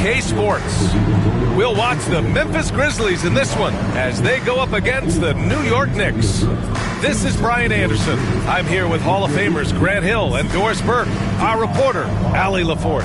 2K Sports. We'll watch the Memphis Grizzlies in this one as they go up against the New York Knicks. This is Brian Anderson. I'm here with Hall of Famers Grant Hill and Doris Burke, our reporter, Allie LaForce.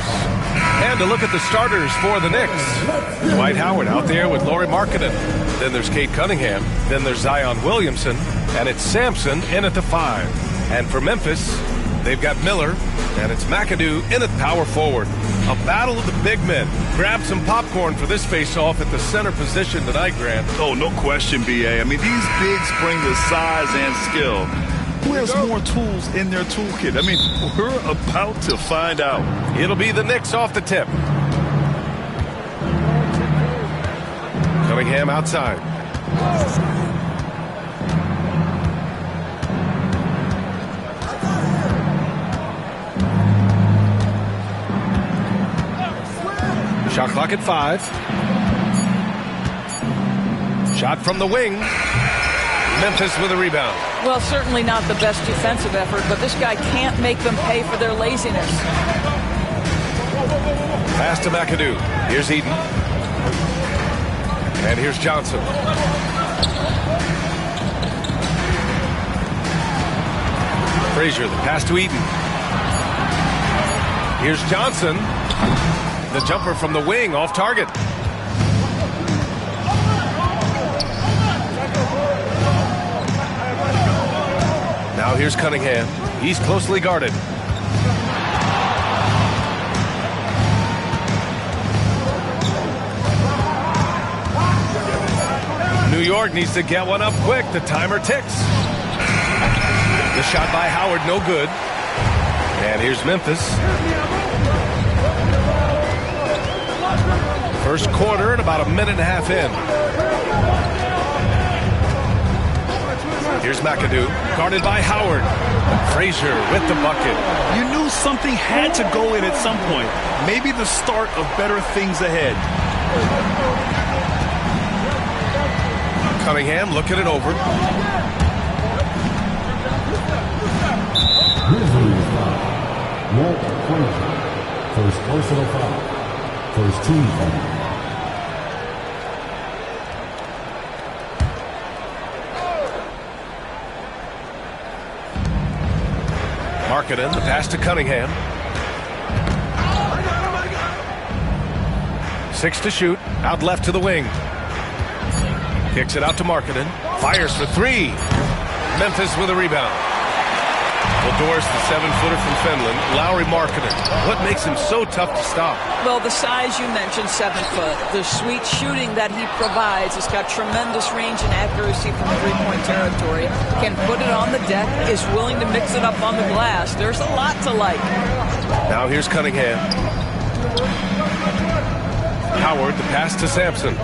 And to look at the starters for the Knicks. Dwight Howard out there with Lauri Markkanen. Then there's Cade Cunningham. Then there's Zion Williamson. And it's Sampson in at the 5. And for Memphis, they've got Miller. And it's McAdoo in at power forward. A battle of the big men. Grab some popcorn for this face-off at the center position tonight, Grant. Oh, no question, B.A. I mean, these bigs bring the size and skill. Who has more tools in their toolkit? I mean, we're about to find out. It'll be the Knicks off the tip. Cunningham outside. Shot clock at 5. Shot from the wing. Memphis with a rebound. Well, certainly not the best defensive effort, but this guy can't make them pay for their laziness. Pass to McAdoo. Here's Eden. And here's Johnson. Frazier, the pass to Eden. Here's Johnson. The jumper from the wing off target. Now here's Cunningham. He's closely guarded. New York needs to get one up quick. The timer ticks. The shot by Howard, no good. And here's Memphis. First quarter and about a minute and a half in. Here's McAdoo, guarded by Howard. Frazier with the bucket. You knew something had to go in at some point. Maybe the start of better things ahead. Cunningham looking it over. First personal foul. First team foul. Markkanen, the pass to Cunningham. 6 to shoot. Out left to the wing. Kicks it out to Markkanen. Fires for 3. Memphis with a rebound. Well, Doris, the 7-footer from Finland, Lauri Markkanen. What makes him so tough to stop? Well, the size you mentioned, 7 foot. The sweet shooting that he provides. He's got tremendous range and accuracy from three-point territory. Can put it on the deck. Is willing to mix it up on the glass. There's a lot to like. Now here's Cunningham. Howard, the pass to Sampson.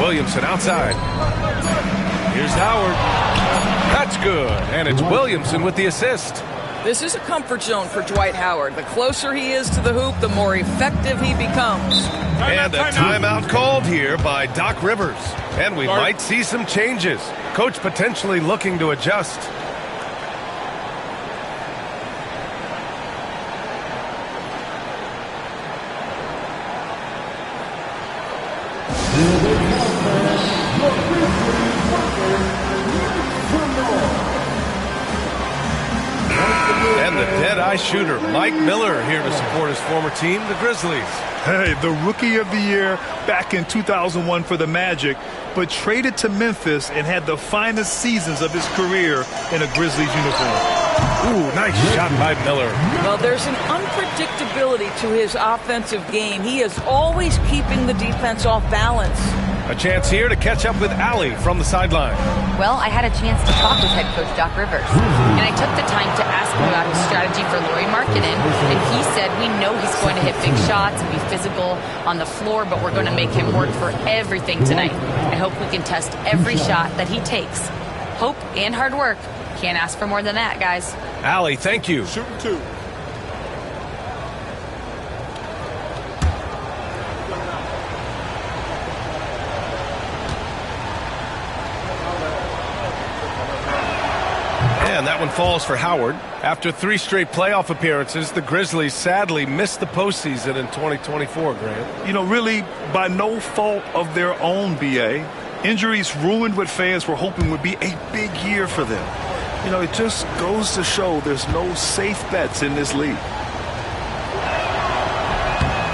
Williamson outside. Here's Howard. That's good. And it's Williamson with the assist. This is a comfort zone for Dwight Howard. The closer he is to the hoop, the more effective he becomes. And a timeout called here by Doc Rivers. And we might see some changes. Coach potentially looking to adjust. And the dead-eye shooter, Mike Miller, here to support his former team, the Grizzlies. Hey, the Rookie of the Year back in 2001 for the Magic, but traded to Memphis and had the finest seasons of his career in a Grizzlies uniform. Ooh, nice shot by Miller. Well, there's an unpredictability to his offensive game. He is always keeping the defense off balance. A chance here to catch up with Allie from the sideline. Well, I had a chance to talk with head coach Doc Rivers, and I took the time to ask him about his strategy for Lauri Markkanen, and he said we know he's going to hit big shots and be physical on the floor, but we're going to make him work for everything tonight. I hope we can test every shot that he takes. Hope and hard work. Can't ask for more than that, guys. Allie, thank you. Shooting 2. And that That one falls for Howard. After 3 straight playoff appearances, the Grizzlies sadly missed the postseason in 2024, Grant. You know, really by no fault of their own, B.A. Injuries ruined what fans were hoping would be a big year for them. You know, it just goes to show there's no safe bets in this league.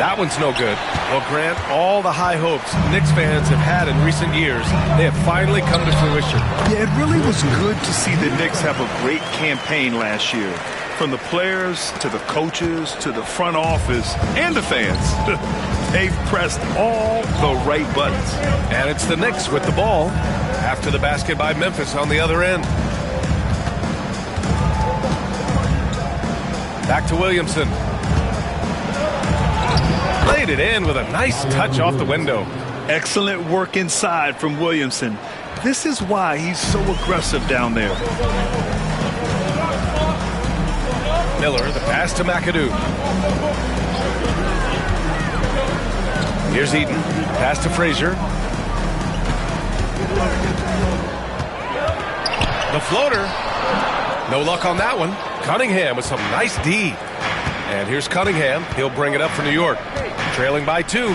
That one's no good. Well, Grant, all the high hopes Knicks fans have had in recent years, they have finally come to fruition. Yeah, it really was good to see the Knicks have a great campaign last year. From the players to the coaches to the front office and the fans. They've pressed all the right buttons. And it's the Knicks with the ball after the basket by Memphis on the other end. Back to Williamson. Laid it in with a nice touch off the window. Excellent work inside from Williamson. This is why he's so aggressive down there. Miller, the pass to McAdoo. Here's Eaton. Pass to Frazier. The floater. No luck on that one. Cunningham with some nice D. And here's Cunningham. He'll bring it up for New York. Trailing by 2.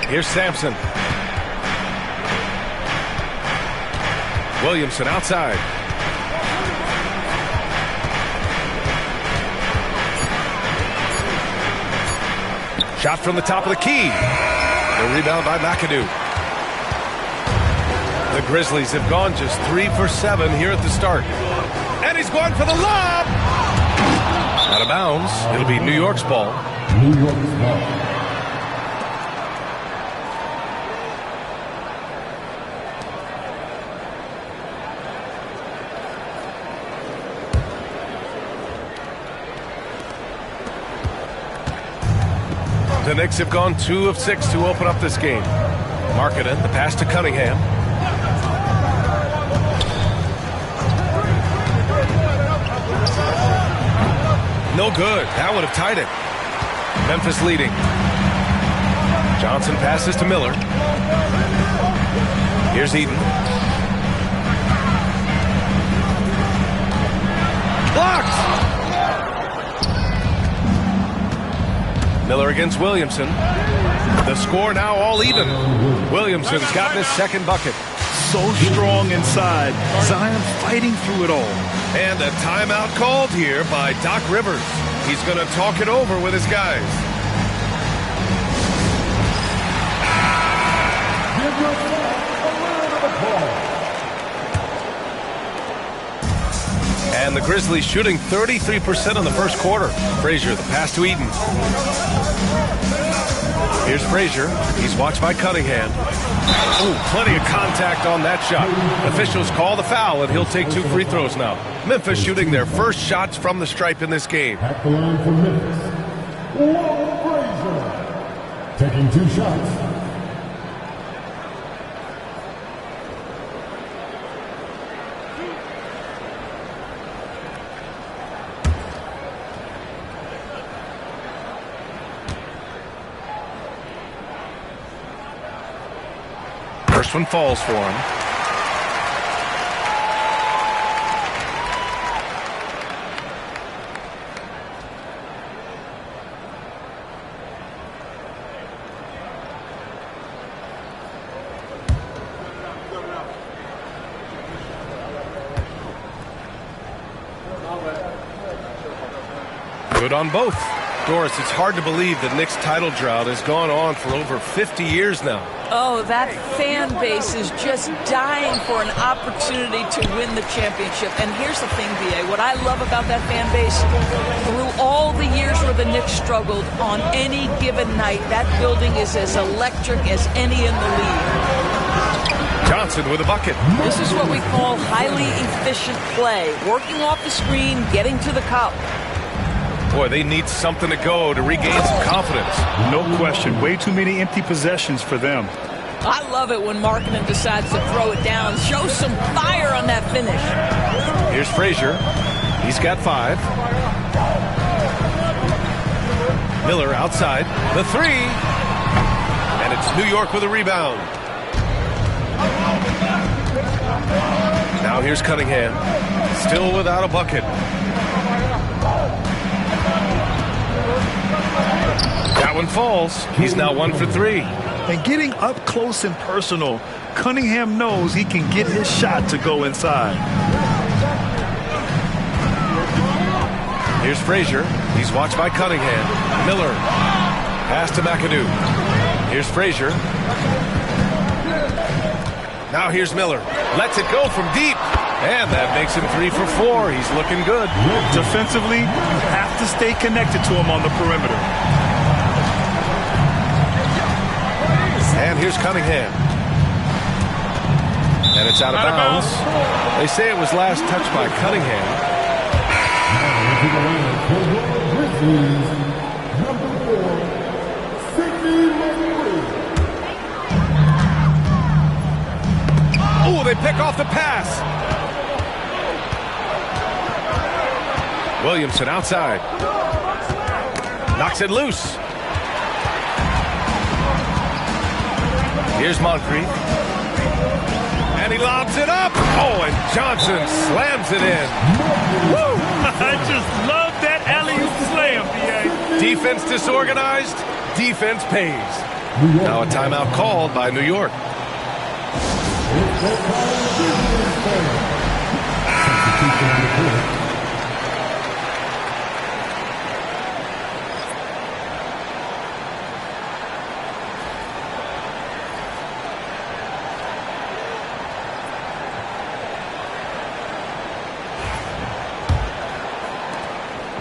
Here's Sampson. Williamson outside. Shot from the top of the key. The rebound by McAdoo. The Grizzlies have gone just 3 for 7 here at the start. And he's going for the lob. Out of bounds. It'll be New York's ball. New York's ball. The Knicks have gone 2 of 6 to open up this game. Markkanen, the pass to Cunningham. No good. That would have tied it. Memphis leading. Johnson passes to Miller. Here's Eaton. Blocked! Miller against Williamson. The score now all even. Williamson's gotten his second bucket. So strong inside. Zion fighting through it all. And a timeout called here by Doc Rivers. He's going to talk it over with his guys. Give yourself a round of applause. And the Grizzlies shooting 33% in the first quarter. Frazier, the pass to Eaton. Here's Frazier. He's watched by Cunningham. Ooh, plenty of contact on that shot. Officials call the foul, and he'll take 2 free throws now. Memphis shooting their first shots from the stripe in this game. At the line for Memphis, Frazier. Taking 2 shots. First one falls for him. Good on both. Doris, it's hard to believe the Knicks title drought has gone on for over 50 years now. Oh, that fan base is just dying for an opportunity to win the championship. And here's the thing, B.A., what I love about that fan base, through all the years where the Knicks struggled, on any given night, that building is as electric as any in the league. Johnson with a bucket. This is what we call highly efficient play. Working off the screen, getting to the cup. Boy, they need something to go to regain some confidence. No question. Way too many empty possessions for them. I love it when Markkanen decides to throw it down. Show some fire on that finish. Here's Frazier. He's got 5. Miller outside. The 3. And it's New York with a rebound. Now here's Cunningham. Still without a bucket. That one falls. He's now 1 for 3. And getting up close and personal, Cunningham knows he can get his shot to go inside. Here's Frazier. He's watched by Cunningham. Miller. Pass to McAdoo. Here's Frazier. Now here's Miller. Lets it go from deep. And that makes him 3 for 4. He's looking good. Defensively, you have to stay connected to him on the perimeter. And here's Cunningham. And it's out of bounds. They say it was last touched by Cunningham. Oh, they pick off the pass. Williamson outside. Knocks it loose. Here's Moncrief. And he lobs it up. Oh, and Johnson slams it in. Woo! I just love that alley-oop slam, B.A. Defense disorganized. Defense pays. Now a timeout called by New York.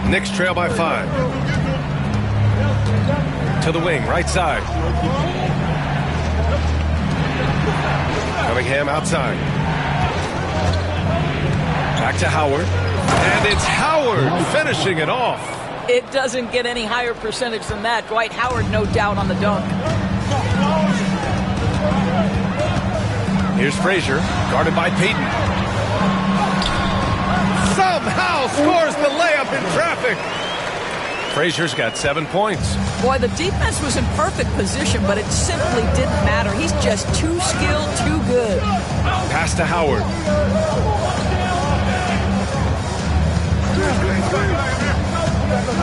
Knicks trail by 5. To the wing, right side. Cunningham outside. Back to Howard. And it's Howard finishing it off. It doesn't get any higher percentage than that. Dwight Howard, no doubt, on the dunk. Here's Frazier, guarded by Payton. Somehow scores the layup in traffic. Frazier's got 7 points. Boy, the defense was in perfect position, but it simply didn't matter. He's just too skilled, too good. Pass to Howard.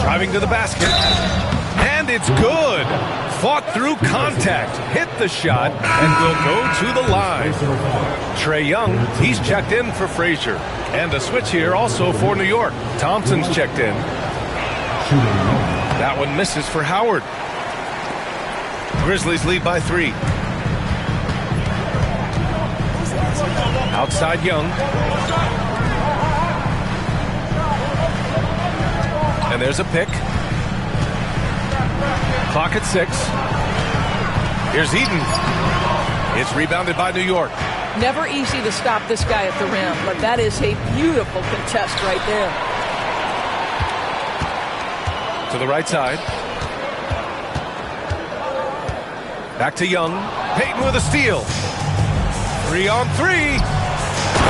Driving to the basket. And it's good. Fought through contact. Hit the shot and will go to the line. Trae Young, he's checked in for Frazier. And a switch here also for New York. Thompson's checked in. That one misses for Howard. Grizzlies lead by 3. Outside Young. And there's a pick. Clock at 6. Here's Eden. It's rebounded by New York. Never easy to stop this guy at the rim, but that is a beautiful contest right there. To the right side. Back to Young. Payton with a steal. 3 on 3.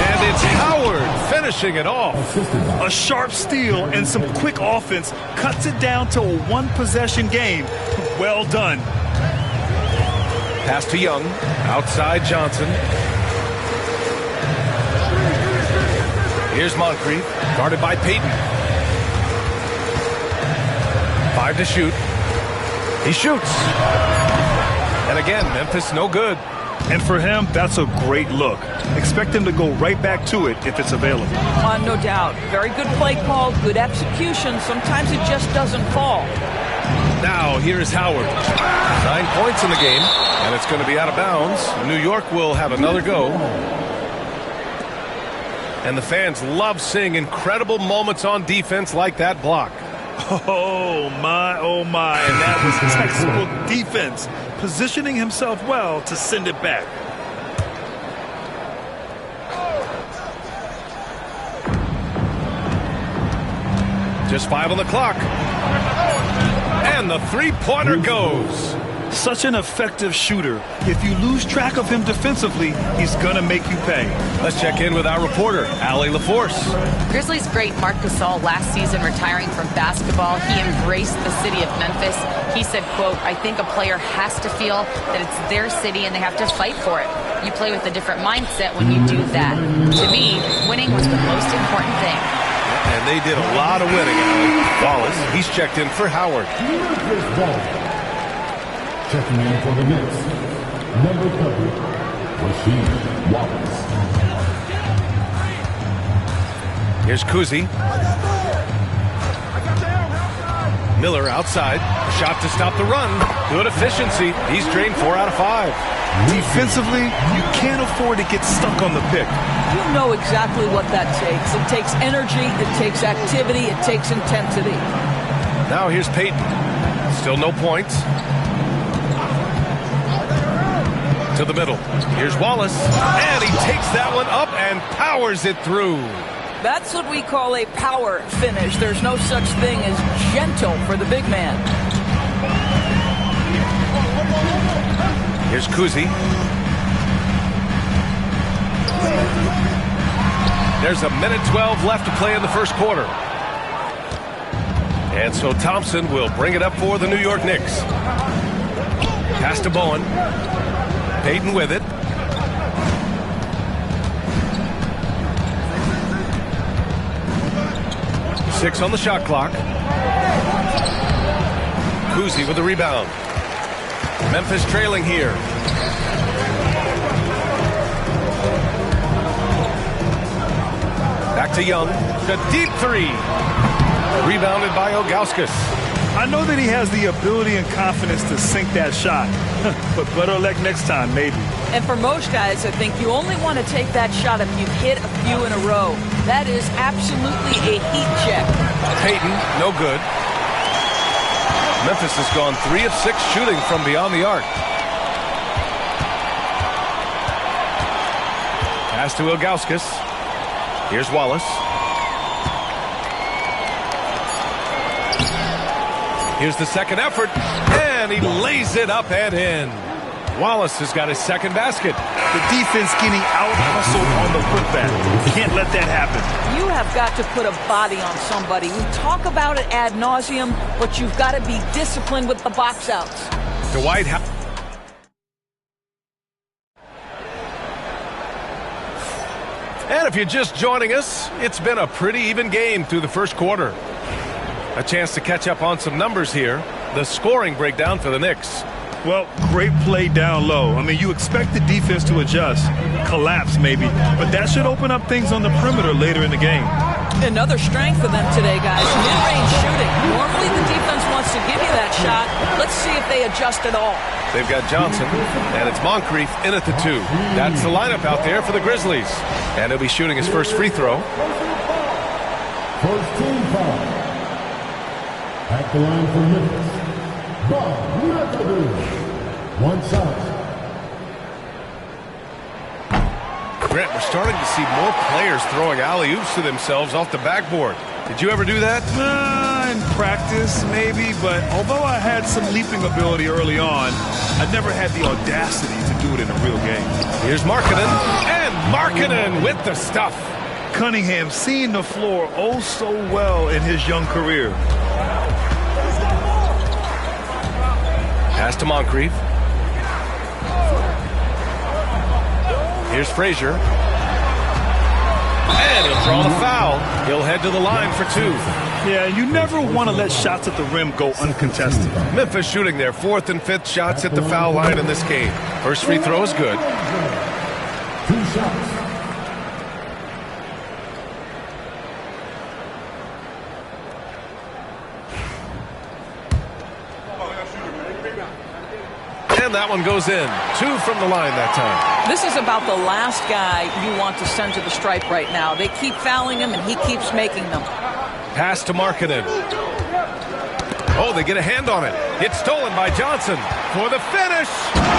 And it's Howard finishing it off. A sharp steal and some quick offense cuts it down to a one-possession game. Well done. Pass to Young. Outside Johnson. Here's Moncrief. Guarded by Payton. 5 to shoot. He shoots. And again, Memphis no good. And for him, that's a great look. Expect him to go right back to it if it's available. No doubt. Very good play call, good execution. Sometimes it just doesn't fall. Now, here's Howard. 9 points in the game, and it's going to be out of bounds. New York will have another go. And the fans love seeing incredible moments on defense like that block. Oh, my, and that was textbook defense, positioning himself well to send it back. Just 5 on the clock. And the three-pointer goes. Such an effective shooter. If you lose track of him defensively, he's going to make you pay. Let's check in with our reporter, Allie LaForce. Grizzlies great Marc Gasol last season retiring from basketball. He embraced the city of Memphis. He said, quote, "I think a player has to feel that it's their city and they have to fight for it." You play with a different mindset when you do that. To me, winning was the most important thing. And they did a lot of winning, Allie. Wallace, he's checked in for Howard. Checking in for the Knicks, number 30, Rasheed Wallace. Here's Kuzi. Miller outside. A shot to stop the run. Good efficiency. He's drained 4 out of 5. Defensively, you can't afford to get stuck on the pick. You know exactly what that takes. It takes energy, it takes activity, it takes intensity. Now here's Payton. Still no points. To the middle. Here's Wallace. And he takes that one up and powers it through. That's what we call a power finish. There's no such thing as gentle for the big man. Here's Kuzi. There's a minute 12 left to play in the first quarter. And so Thompson will bring it up for the New York Knicks. Pass to Bowen. Payton with it. Six on the shot clock. Kuzi with the rebound. Memphis trailing here. Back to Young. The deep three. Rebounded by Ilgauskas. I know that he has the ability and confidence to sink that shot, but better luck next time, maybe. And for most guys, I think you only want to take that shot if you've hit a few in a row. That is absolutely a heat check. Payton, no good. Memphis has gone 3 of 6 shooting from beyond the arc. Pass to Ilgauskas. Here's Wallace. Here's the second effort, and he lays it up and in. Wallace has got his second basket. The defense getting out-hustled on the putback. Can't let that happen. You have got to put a body on somebody. We talk about it ad nauseum, but you've got to be disciplined with the box outs. Dwight. And if you're just joining us, it's been a pretty even game through the first quarter. A chance to catch up on some numbers here. The scoring breakdown for the Knicks. Well, great play down low. I mean, you expect the defense to adjust, collapse maybe, but that should open up things on the perimeter later in the game. Another strength for them today, guys. Mid-range shooting. Normally the defense wants to give you that shot. Let's see if they adjust at all. They've got Johnson, and it's Moncrief in at the 2. That's the lineup out there for the Grizzlies. And he'll be shooting his first free throw. First team foul. At the line for Memphis, one shot. Grant, we're starting to see more players throwing alley-oops to themselves off the backboard. Did you ever do that? In practice, maybe, but although I had some leaping ability early on, I never had the audacity to do it in a real game. Here's Markkanen, and Markkanen with the stuff. Cunningham seeing the floor oh so well in his young career. Pass to Moncrief. Here's Frazier. And he'll draw the foul. He'll head to the line for 2. Yeah, you never want to let shots at the rim go uncontested. Memphis shooting their 4th and 5th shots at the foul line in this game. First free throw is good. 2 shots. And that one goes in. 2 from the line that time. This is about the last guy you want to send to the stripe right now. They keep fouling him, and he keeps making them. Pass to Markkanen. Oh, they get a hand on it. It's stolen by Johnson for the finish.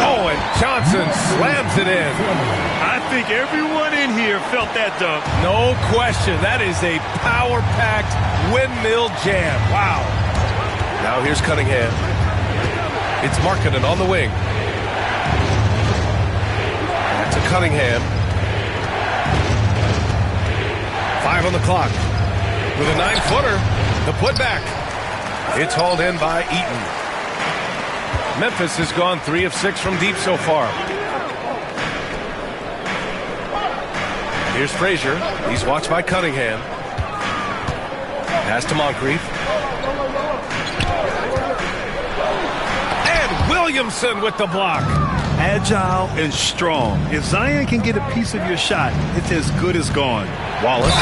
Oh, and Johnson slams it in. I think everyone in here felt that dunk. No question. That is a power-packed windmill jam. Wow. Now here's Cunningham. It's Markkanen on the wing. Back to Cunningham. 5 on the clock. With a 9-footer, the putback. It's hauled in by Eaton. Memphis has gone 3 of 6 from deep so far. Here's Frazier. He's watched by Cunningham. Pass to Moncrief. And Williamson with the block. Agile and strong. If Zion can get a piece of your shot, it's as good as gone. Wallace.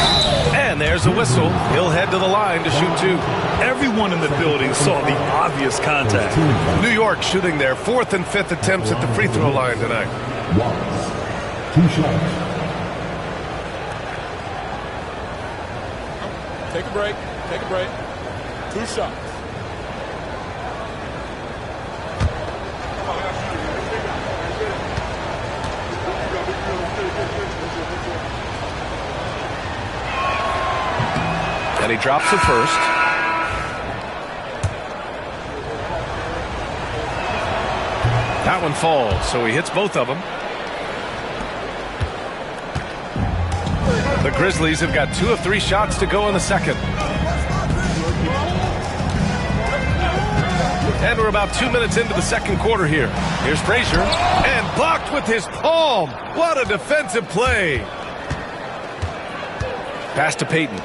And there's a whistle. He'll head to the line to shoot two. Everyone in the building saw the obvious contact. New York shooting their 4th and 5th attempts at the free throw line tonight. Wallace. 2 shots. Take a break. Take a break. 2 shots. And he drops the first. That one falls, so he hits both of them. The Grizzlies have got 2 of 3 shots to go in the second. And we're about 2 minutes into the second quarter here. Here's Frazier, and blocked with his palm. What a defensive play. Pass to Payton.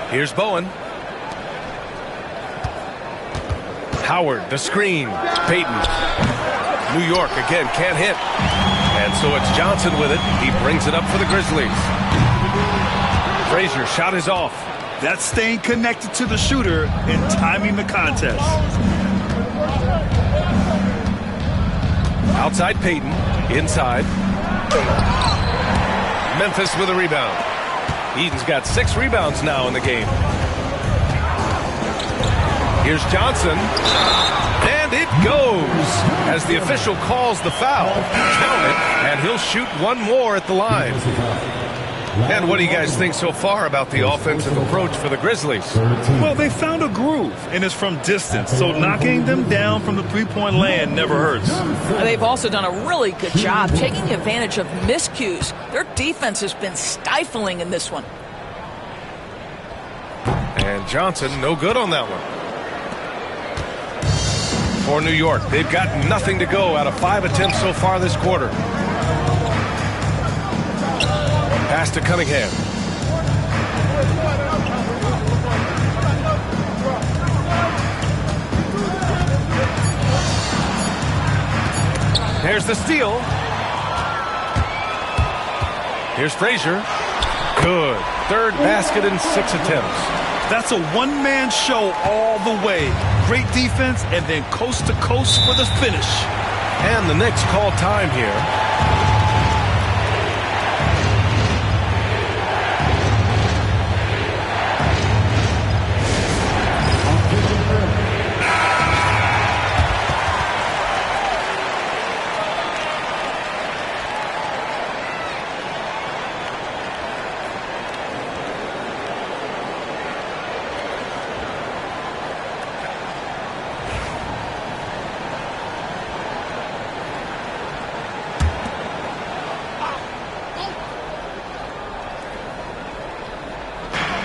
Here's Bowen. Howard, the screen. Payton. New York again can't hit. And so it's Johnson with it. He brings it up for the Grizzlies. Frazier, shot is off. That's staying connected to the shooter and timing the contest. Outside Payton. Inside. Memphis with a rebound. Eden's got 6 rebounds now in the game. Here's Johnson. And it goes as the official calls the foul. Count it, and he'll shoot one more at the line. And what do you guys think so far about the offensive approach for the Grizzlies? Well, they found a groove, and it's from distance, so knocking them down from the three-point land never hurts. They've also done a really good job taking advantage of miscues. Their defense has been stifling in this one. And Johnson, no good on that one. For New York, they've got nothing to go out of 5 attempts so far this quarter. Pass to Cunningham. There's the steal. Here's Frazier. Good. 3rd basket in 6 attempts. That's a one-man show all the way. Great defense and then coast to coast for the finish. And the Knicks call time here.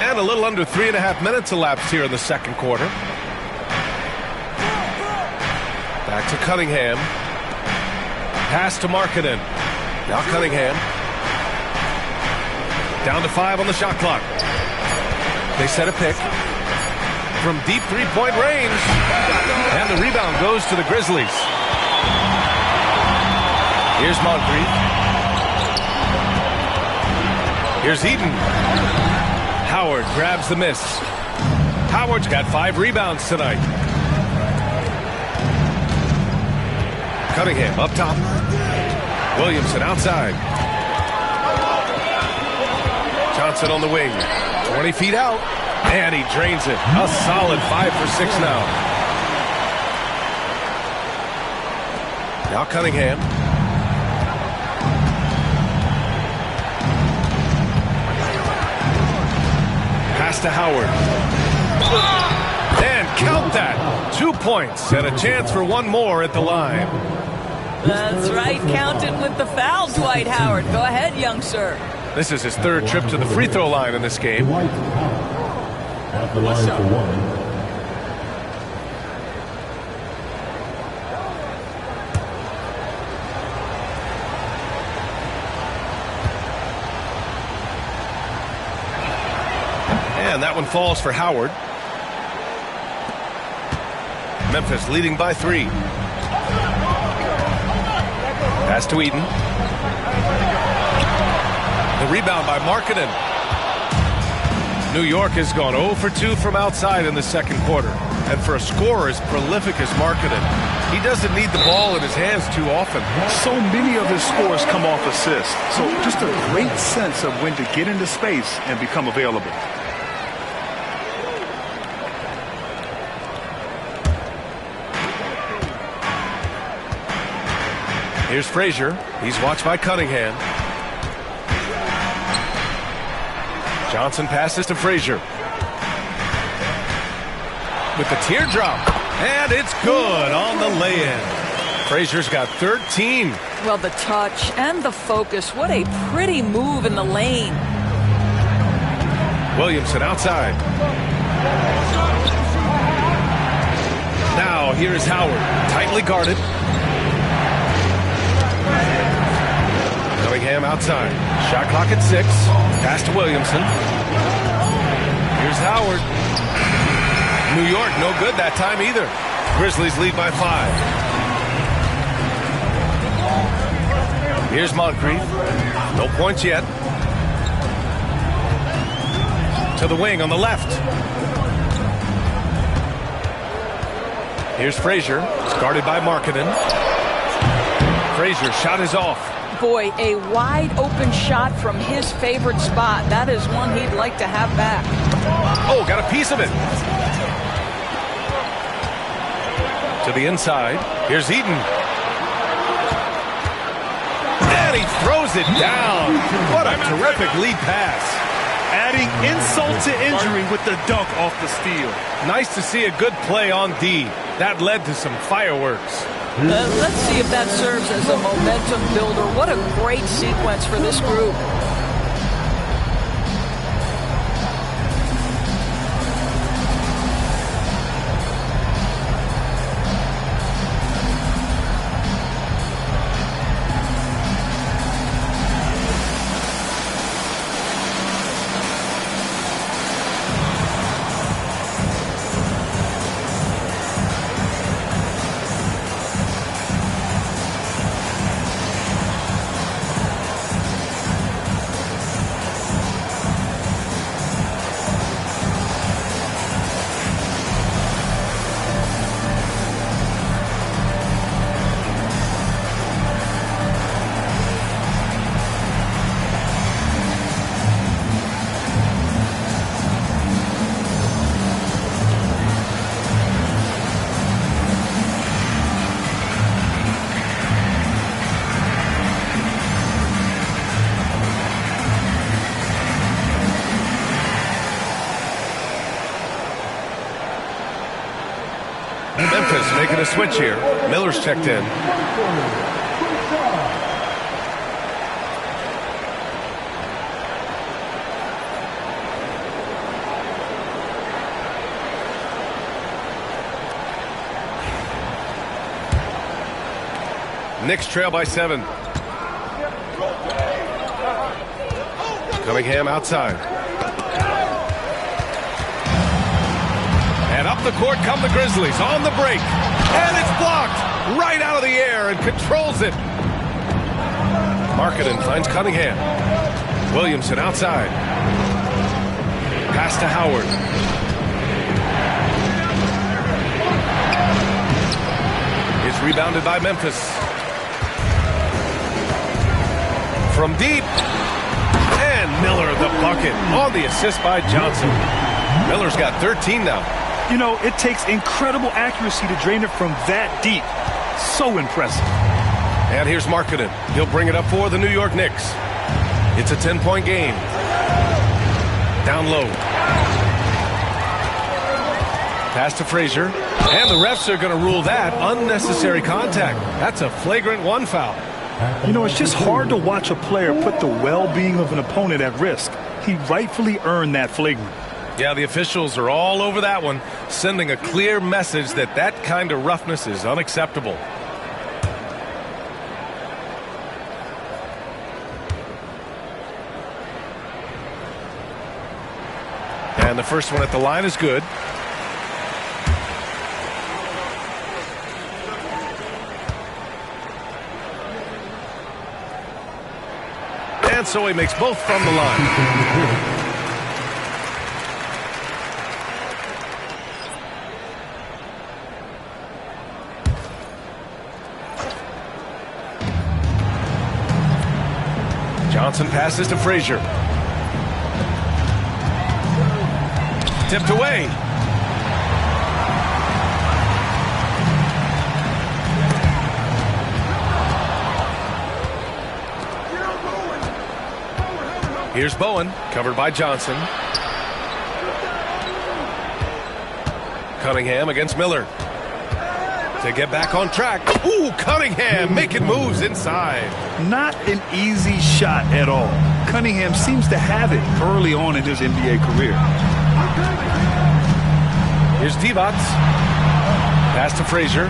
And a little under 3.5 minutes elapsed here in the second quarter. Back to Cunningham. Pass to Markkanen. Now Cunningham. Down to 5 on the shot clock. They set a pick from deep three-point range. And the rebound goes to the Grizzlies. Here's Moncrief. Here's Eden. Howard grabs the miss. Howard's got 5 rebounds tonight. Cunningham up top. Williamson outside. Johnson on the wing. 20 feet out. And he drains it. A solid 5 for 6 now. Now Cunningham. Pass to Howard. And count that. 2 points and a chance for one more at the line. That's right. Counted with the foul, Dwight Howard. Go ahead, young sir. This is his 3rd trip to the free throw line in this game. Dwight Howard at the line for 1. That one falls for Howard. Memphis leading by 3. Pass to Eden. The rebound by Markkanen. New York has gone 0 for 2 from outside in the second quarter. And for a scorer as prolific as Markkanen, he doesn't need the ball in his hands too often. So many of his scores come off assists. So just a great sense of when to get into space and become available. Here's Frazier. He's watched by Cunningham. Johnson passes to Frazier. With the teardrop. And it's good on the lay-in. Frazier's got 13. Well, the touch and the focus. What a pretty move in the lane. Williamson outside. Now here's Howard. Tightly guarded. Cunningham outside. Shot clock at 6. Pass to Williamson. Here's Howard. New York no good that time either. Grizzlies lead by 5. Here's Moncrief. No points yet. To the wing on the left. Here's Frazier. It's guarded by Markkanen. Frazier shot is off. Boy, a wide open shot from his favorite spot. That is one he'd like to have back. Oh, got a piece of it. To the inside. Here's Eden. And he throws it down. What a terrific lead pass. Adding insult to injury with the dunk off the steal. Nice to see a good play on D. That led to some fireworks. Let's see if that serves as a momentum builder. What a great sequence for this group. Memphis making a switch here. Miller's checked in. Knicks trail by 7. Cunningham outside. And up the court come the Grizzlies on the break. And it's blocked right out of the air and controls it. Markkanen finds Cunningham. Williamson outside. Pass to Howard. It's rebounded by Memphis. From deep. And Miller the bucket on the assist by Johnson. Miller's got 13 now. You know, it takes incredible accuracy to drain it from that deep. So impressive. And here's Markkanen. He'll bring it up for the New York Knicks. It's a 10-point game. Down low. Pass to Frazier. And the refs are going to rule that unnecessary contact. That's a flagrant 1 foul. You know, it's just hard to watch a player put the well-being of an opponent at risk. He rightfully earned that flagrant. Yeah, the officials are all over that one, sending a clear message that that kind of roughness is unacceptable. And the first one at the line is good. And so he makes both from the line. Johnson passes to Frazier. Tipped away. Here's Bowen, covered by Johnson. Cunningham against Miller. To get back on track. Ooh, Cunningham making moves inside. Not an easy shot at all. Cunningham seems to have it early on in his NBA career. Here's Divac. Pass to Frazier.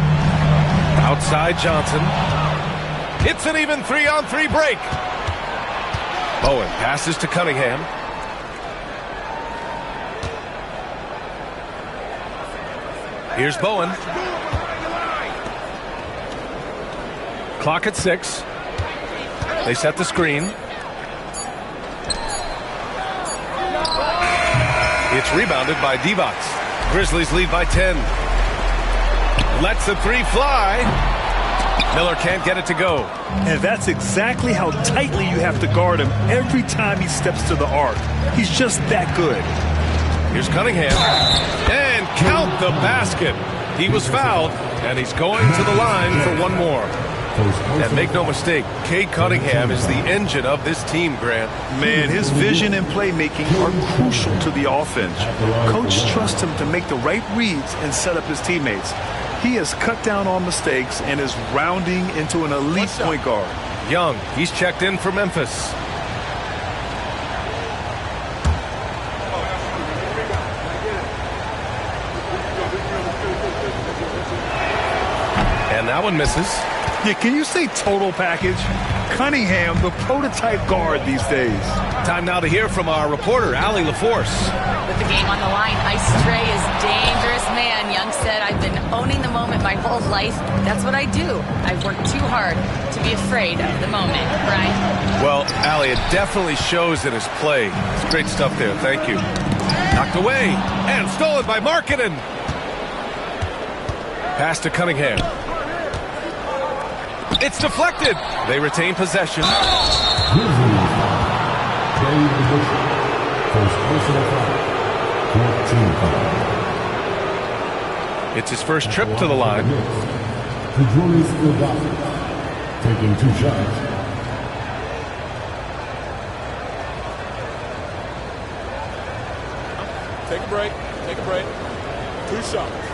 Outside Johnson. It's an even 3-on-3 break. Bowen passes to Cunningham. Here's Bowen. Clock at 6. They set the screen. It's rebounded by Divac. Grizzlies lead by 10. Lets the three fly. Miller can't get it to go. And that's exactly how tightly you have to guard him every time he steps to the arc. He's just that good. Here's Cunningham. And count the basket. He was fouled, and he's going to the line for one more. And make no mistake, Cade Cunningham is the engine of this team, Grant. Man, his vision and playmaking are crucial to the offense. Coach trusts him to make the right reads and set up his teammates. He has cut down on mistakes and is rounding into an elite point guard. Young, he's checked in for Memphis. And that one misses. Yeah, can you say total package? Cunningham, the prototype guard these days. Time now to hear from our reporter, Allie LaForce. With the game on the line, Ice Trey is dangerous man. Young said, I've been owning the moment my whole life. That's what I do. I've worked too hard to be afraid of the moment. Brian? Well, Allie, it definitely shows in his play. It's great stuff there. Thank you. Knocked away and stolen by Markkanen. Pass to Cunningham. It's deflected. They retain possession. It's his first trip to the line. Taking 2 shots. Take a break. Take a break. 2 shots.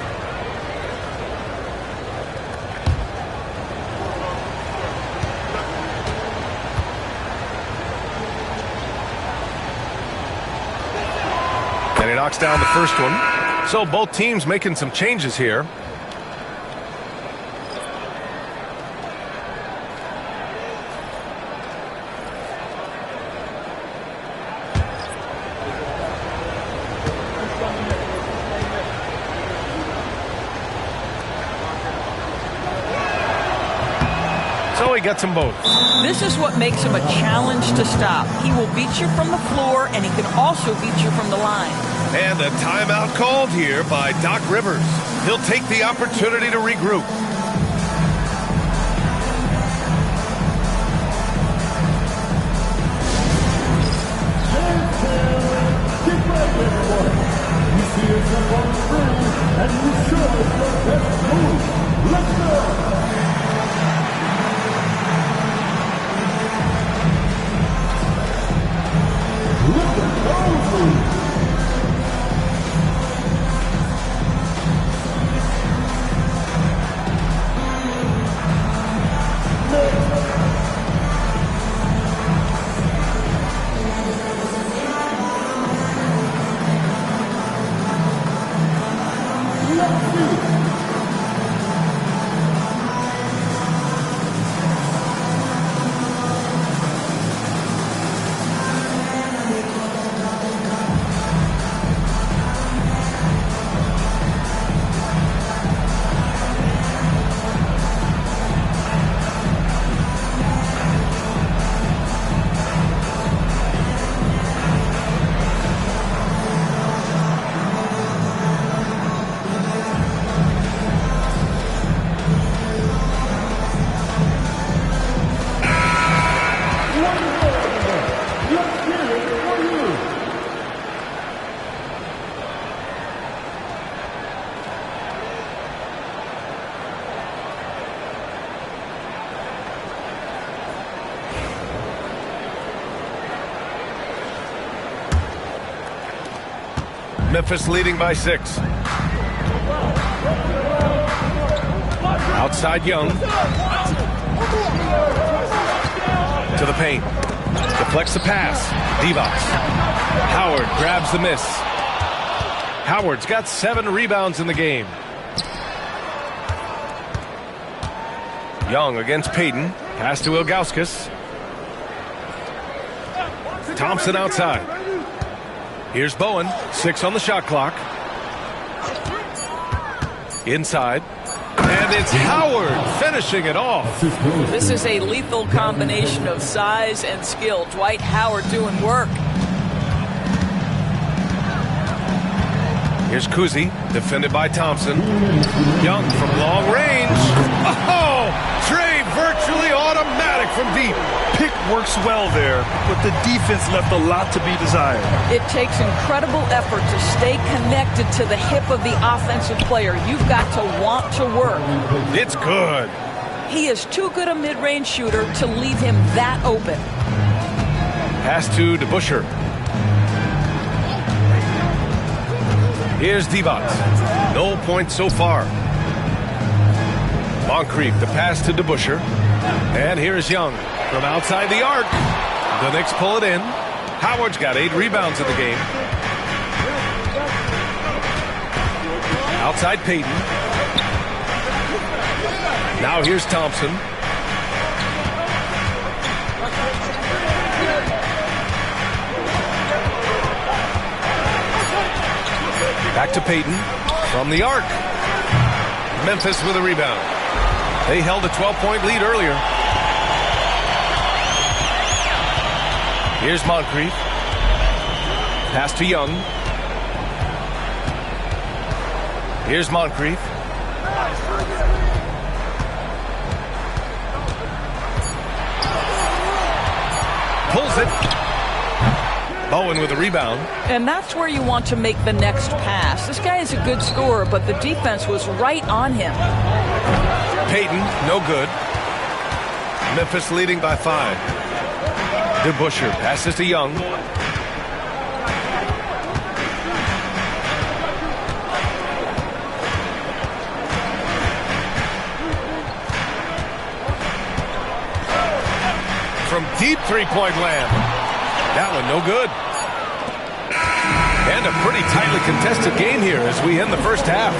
And he knocks down the first one. So both teams making some changes here. So he gets them both. This is what makes him a challenge to stop. He will beat you from the floor, and he can also beat you from the line. And a timeout called here by Doc Rivers. He'll take the opportunity to regroup. Get ready, everyone. You see us up on the screen, and you show us your best move. Let's go. Look at those moves. Memphis leading by 6. Outside Young. To the paint. Deflects the pass. Divac. Howard grabs the miss. Howard's got 7 rebounds in the game. Young against Payton. Pass to Ilgauskas. Thompson outside. Here's Bowen. 6 on the shot clock. Inside. And it's Howard finishing it off. This is a lethal combination of size and skill. Dwight Howard doing work. Here's Kuzi, defended by Thompson. Young from long range. Oh! Trey virtually automatic from deep. Pick works well there, but the defense left a lot to be desired. It takes incredible effort to stay connected to the hip of the offensive player. You've got to want to work. It's good. He is too good a mid-range shooter to leave him that open. Pass to DeBusschere. Here's Divac. No points so far. Moncrief, the pass to DeBusschere. And here's Young from outside the arc. The Knicks pull it in. Howard's got 8 rebounds in the game. Outside Payton. Now here's Thompson. Back to Payton from the arc. Memphis with a rebound. They held a 12-point lead earlier. Here's Moncrief. Pass to Young. Here's Moncrief. Pulls it. Bowen with a rebound. And that's where you want to make the next pass. This guy is a good scorer, but the defense was right on him. Payton, no good. Memphis leading by 5. DeBusschere passes to Young. From deep three-point land. That one no good. And a pretty tightly contested game here as we end the first half.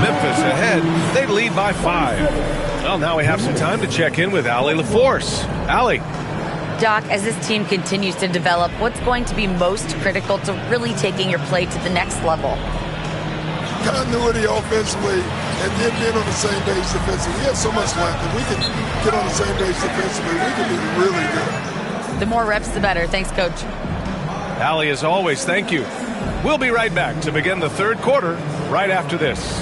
Memphis ahead. They lead by 5. Well, now we have some time to check in with Allie LaForce. Allie. Doc, as this team continues to develop, what's going to be most critical to really taking your play to the next level? Continuity offensively and then being on the same page defensively. We have so much left. If we can get on the same page defensively, we can be really good. The more reps, the better. Thanks, Coach. Allie, as always, thank you. We'll be right back to begin the third quarter right after this.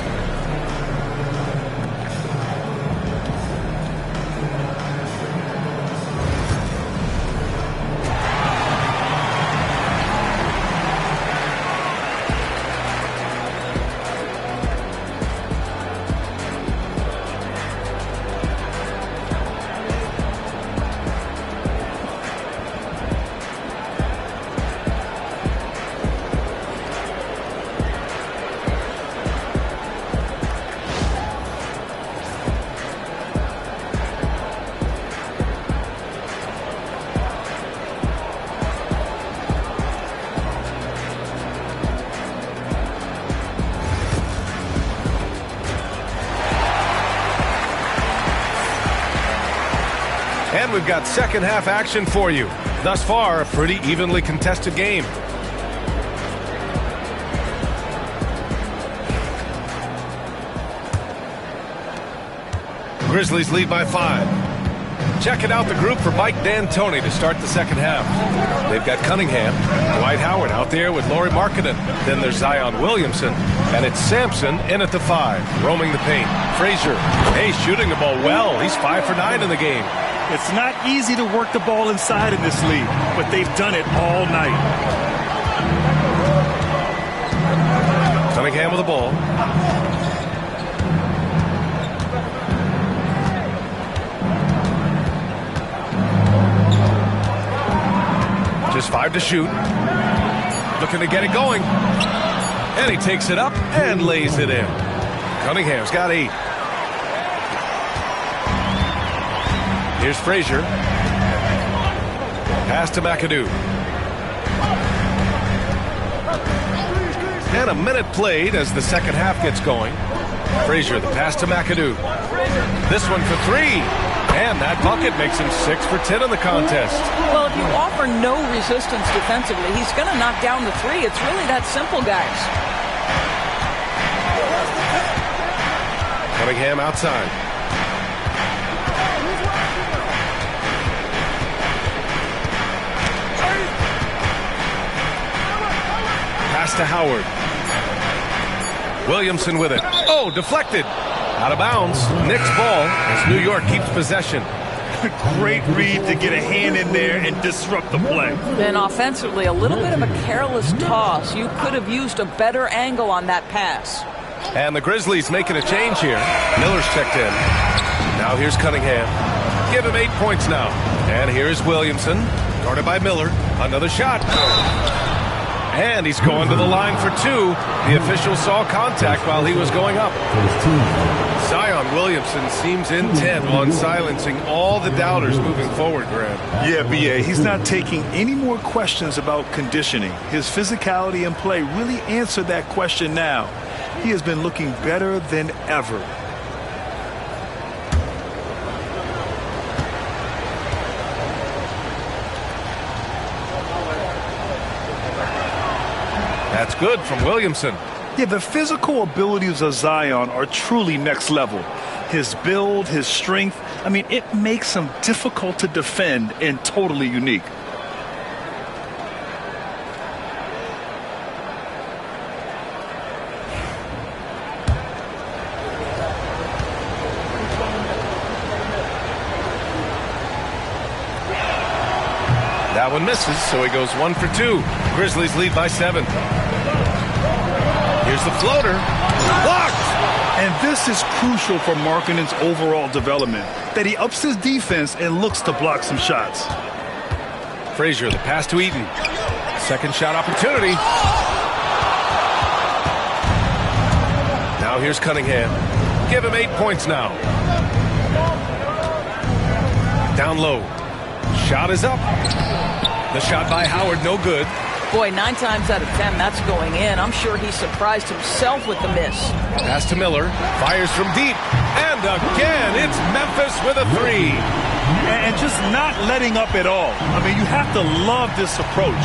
And we've got second half action for you. Thus far, a pretty evenly contested game. Grizzlies lead by 5. Checking out the group for Mike D'Antoni to start the second half. They've got Cunningham, Dwight Howard out there with Lauri Markkanen. Then there's Zion Williamson, and it's Sampson in at the 5, roaming the paint. Frazier, hey, shooting the ball well. He's 5 for 9 in the game. It's not easy to work the ball inside in this league, but they've done it all night. Cunningham with the ball. Just 5 to shoot. Looking to get it going. And he takes it up and lays it in. Cunningham's got 8. Here's Frazier. Pass to McAdoo. And a minute played as the second half gets going. Frazier, the pass to McAdoo. This one for 3. And that bucket makes him 6 for 10 in the contest. Well, if you offer no resistance defensively, he's going to knock down the 3. It's really that simple, guys. Cunningham outside. Pass to Howard. Williamson with it. Oh, deflected. Out of bounds. Knicks ball as New York keeps possession. Great read to get a hand in there and disrupt the play. Then offensively, a little bit of a careless toss. You could have used a better angle on that pass. And the Grizzlies making a change here. Miller's checked in. Now here's Cunningham. Give him 8 points now. And here's Williamson. Guarded by Miller. Another shot. And he's going to the line for 2. The official saw contact while he was going up. Zion Williamson seems intent on silencing all the doubters moving forward, Graham. Yeah, B.A., he's not taking any more questions about conditioning. His physicality and play really answered that question now. He has been looking better than ever. That's good from Williamson. Yeah, the physical abilities of Zion are truly next level. His build, his strength, I mean, it makes him difficult to defend and totally unique. That one misses, so he goes 1 for 2. Grizzlies lead by 7. Here's the floater. Blocked! And this is crucial for Markkanen's overall development, that he ups his defense and looks to block some shots. Frazier, the pass to Eaton. Second shot opportunity. Now here's Cunningham. Give him 8 points now. Down low. Shot is up. The shot by Howard, no good. Boy, 9 times out of 10, that's going in. I'm sure he surprised himself with the miss. Pass to Miller. Fires from deep. And again, it's Memphis with a 3. And just not letting up at all. I mean, you have to love this approach.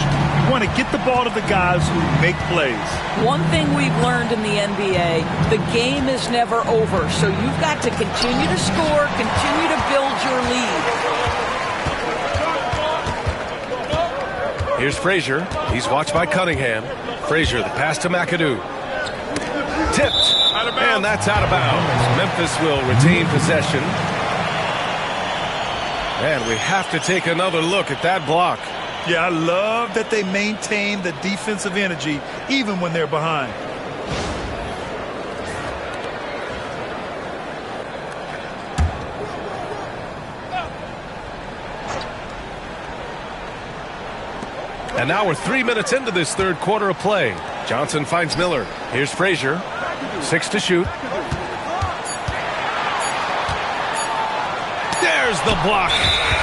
You want to get the ball to the guys who make plays. One thing we've learned in the NBA, the game is never over. So you've got to continue to score, continue to build your lead. Here's Frazier. He's watched by Cunningham. Frazier, the pass to McAdoo. Tipped. And that's out of bounds. Memphis will retain possession. And we have to take another look at that block. Yeah, I love that they maintain the defensive energy even when they're behind. And now we're 3 minutes into this third quarter of play. Johnson finds Miller. Here's Frazier. 6 to shoot. There's the block.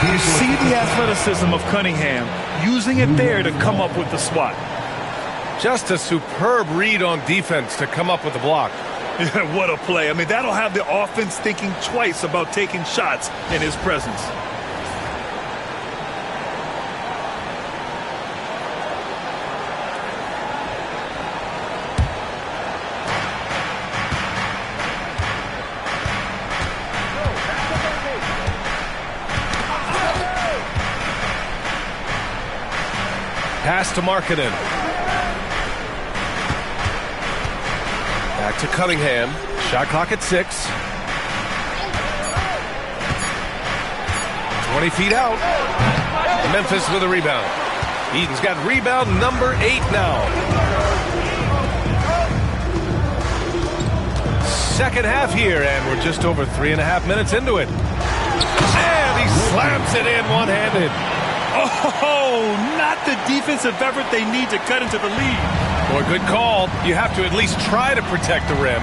You see the athleticism of Cunningham, using it there to come up with the swat. Just a superb read on defense to come up with the block. What a play. I mean, that'll have the offense thinking twice about taking shots in his presence. Pass to Markkanen. Back to Cunningham. Shot clock at 6. 20 feet out. Memphis with a rebound. Eaton's got rebound number 8 now. Second half here, and we're just over 3.5 minutes into it. And he slams it in one-handed. Oh, not the defensive effort they need to cut into the lead. Boy, good call. You have to at least try to protect the rim.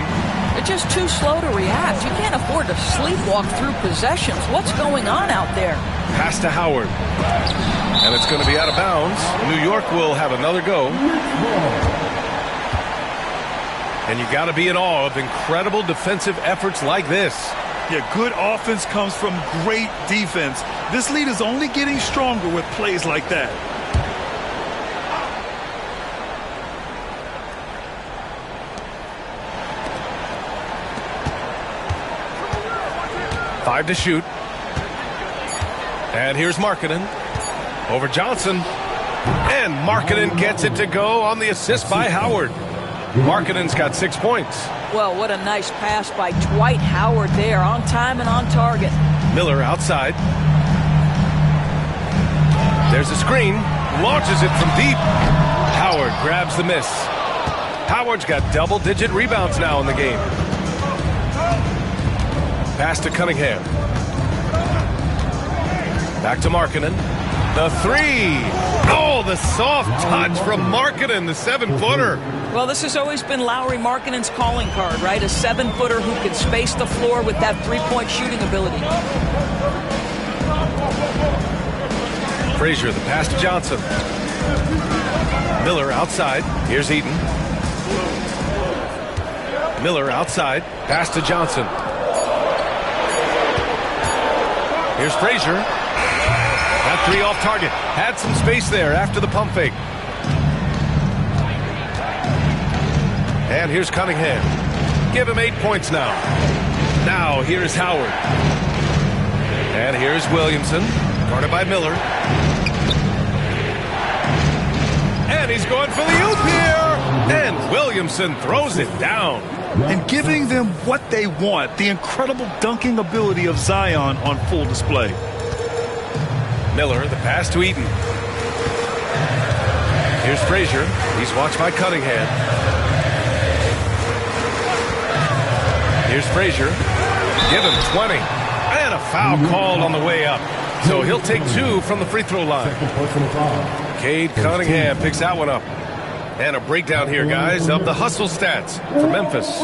They're just too slow to react. You can't afford to sleepwalk through possessions. What's going on out there? Pass to Howard. And it's going to be out of bounds. New York will have another go. And you got to be in awe of incredible defensive efforts like this. Yeah, good offense comes from great defense. This lead is only getting stronger with plays like that. Five to shoot. And here's Markkanen. Over Johnson. And Markkanen gets it to go on the assist by Howard. Markkanen's got 6 points. Well, what a nice pass by Dwight Howard there. On time and on target. Miller outside. There's a screen. Launches it from deep. Howard grabs the miss. Howard's got double-digit rebounds now in the game. Pass to Cunningham. Back to Markkanen. The three. Oh, the soft touch from Markkanen, the 7-footer. Well, this has always been Lauri Markkanen's calling card, right? A 7-footer who can space the floor with that three-point shooting ability. Frazier, the pass to Johnson. Miller outside. Here's Eaton. Miller outside. Pass to Johnson. Here's Frazier. That three off target. Had some space there after the pump fake. And here's Cunningham. Give him 8 points now. Now here's Howard. And here's Williamson. Guarded by Miller. And he's going for the oop here. And Williamson throws it down. And giving them what they want, the incredible dunking ability of Zion on full display. Miller, the pass to Eaton. Here's Frazier. He's watched by Cunningham. Here's Frazier. Give him 20. And a foul called on the way up. So he'll take 2 from the free throw line. Cade Cunningham picks that one up. And a breakdown here, guys, of the hustle stats for Memphis.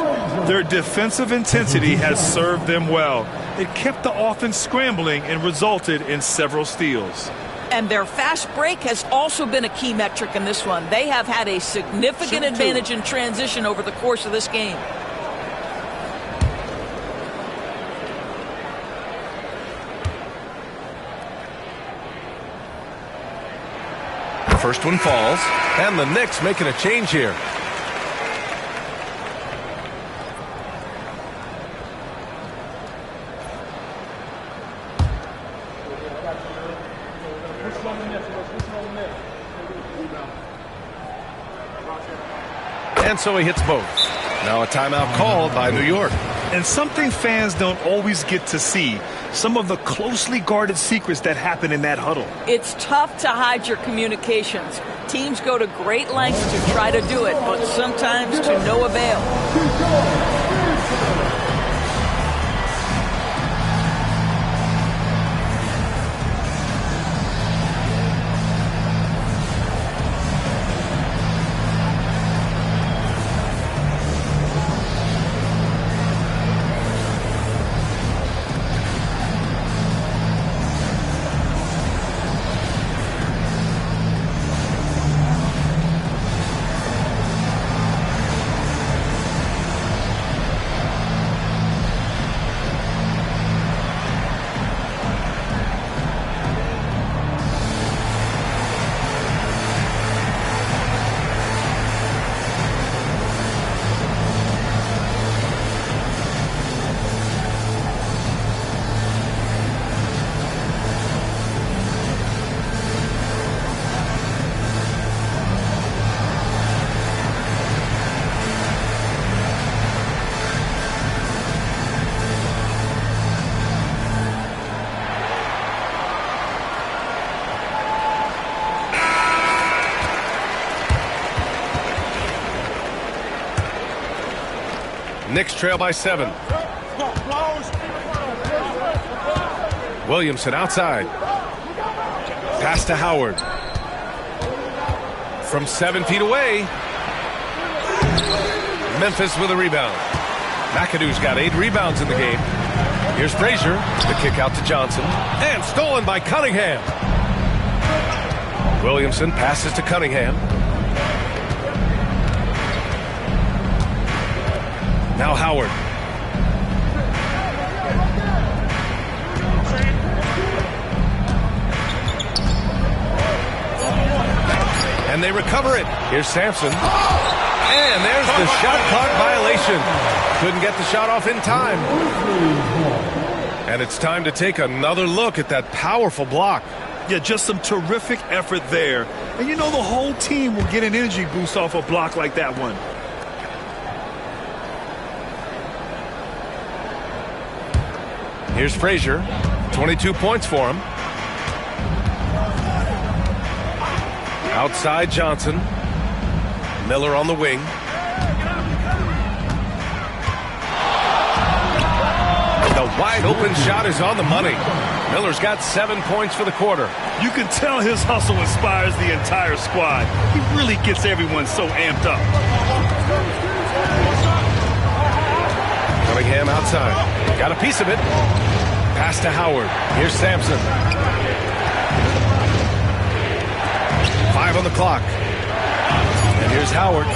Their defensive intensity has served them well. It kept the offense scrambling and resulted in several steals. And their fast break has also been a key metric in this one. They have had a significant advantage in transition over the course of this game. First one falls, and the Knicks making a change here. And so he hits both. Now a timeout called by New York. And something fans don't always get to see. Some of the closely guarded secrets that happen in that huddle. It's tough to hide your communications. Teams go to great lengths to try to do it, but sometimes to no avail. Knicks trail by 7. Williamson outside. Pass to Howard. From 7 feet away. Memphis with a rebound. McAdoo's got 8 rebounds in the game. Here's Frazier. The kick out to Johnson. And stolen by Cunningham. Williamson passes to Cunningham. Now Howard. And they recover it. Here's Sampson. And there's the shot clock violation. Couldn't get the shot off in time. And it's time to take another look at that powerful block. Yeah, just some terrific effort there. And you know the whole team will get an energy boost off a block like that one. Here's Frazier. 22 points for him. Outside Johnson. Miller on the wing. The wide open shot is on the money. Miller's got 7 points for the quarter. You can tell his hustle inspires the entire squad. He really gets everyone so amped up. Cunningham outside. Got a piece of it. Pass to Howard. Here's Sampson. 5 on the clock. And here's Howard.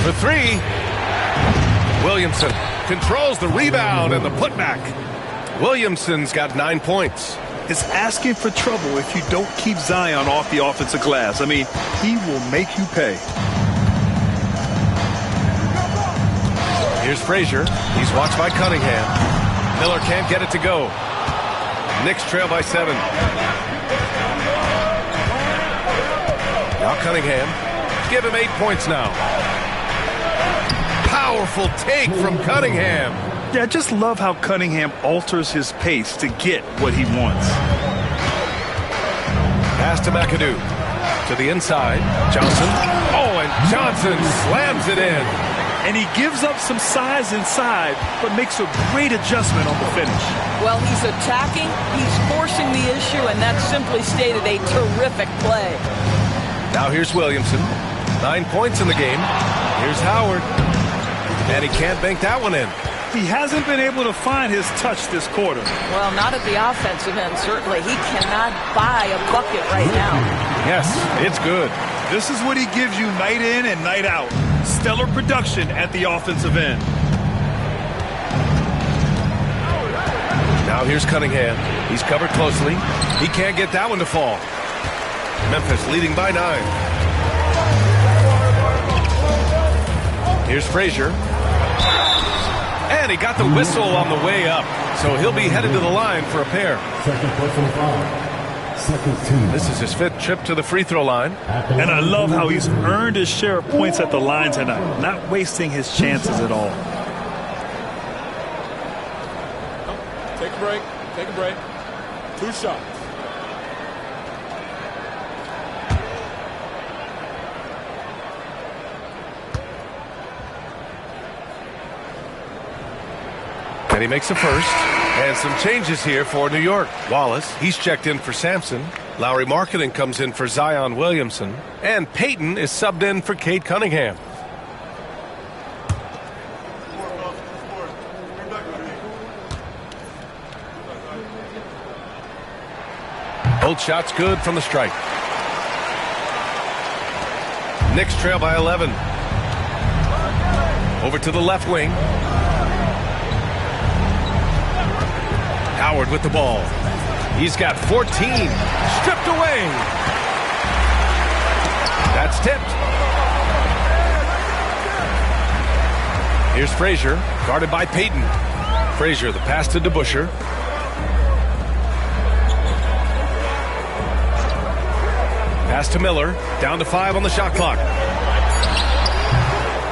For 3. Williamson controls the rebound and the putback. Williamson's got 9 points. It's asking for trouble if you don't keep Zion off the offensive glass. I mean, he will make you pay. Here's Frazier. He's watched by Cunningham. Miller can't get it to go. Knicks trail by 7. Now Cunningham. Give him 8 points now. Powerful take from Cunningham. Yeah, I just love how Cunningham alters his pace to get what he wants. Pass to McAdoo. To the inside. Johnson. Oh, and Johnson slams it in. And he gives up some size inside, but makes a great adjustment on the finish. Well, he's attacking, he's forcing the issue, and that's simply stated a terrific play. Now here's Williamson. 9 points in the game. Here's Howard. And he can't bank that one in. He hasn't been able to find his touch this quarter. Well, not at the offensive end, certainly. He cannot buy a bucket right now. Yes, it's good. This is what he gives you night in and night out. Stellar production at the offensive end. Now here's Cunningham. He's covered closely. He can't get that one to fall. Memphis leading by 9. Here's Frazier. And he got the whistle on the way up. So he'll be headed to the line for a pair. Second personal foul. Second team. This is his 5th trip to the free throw line. And I love how he's earned his share of points at the line tonight, not wasting his chances at all. Take a break. Take a break. 2 shots. And he makes a first. And some changes here for New York. Wallace, he's checked in for Sampson. Lowry Marketing comes in for Zion Williamson. And Payton is subbed in for Cade Cunningham. Both shots good from the stripe. Knicks trail by 11. Over to the left wing. Howard with the ball. He's got 14. Stripped away. That's tipped. Here's Frazier, guarded by Payton. Frazier, the pass to DeBusschere. Pass to Miller. Down to 5 on the shot clock.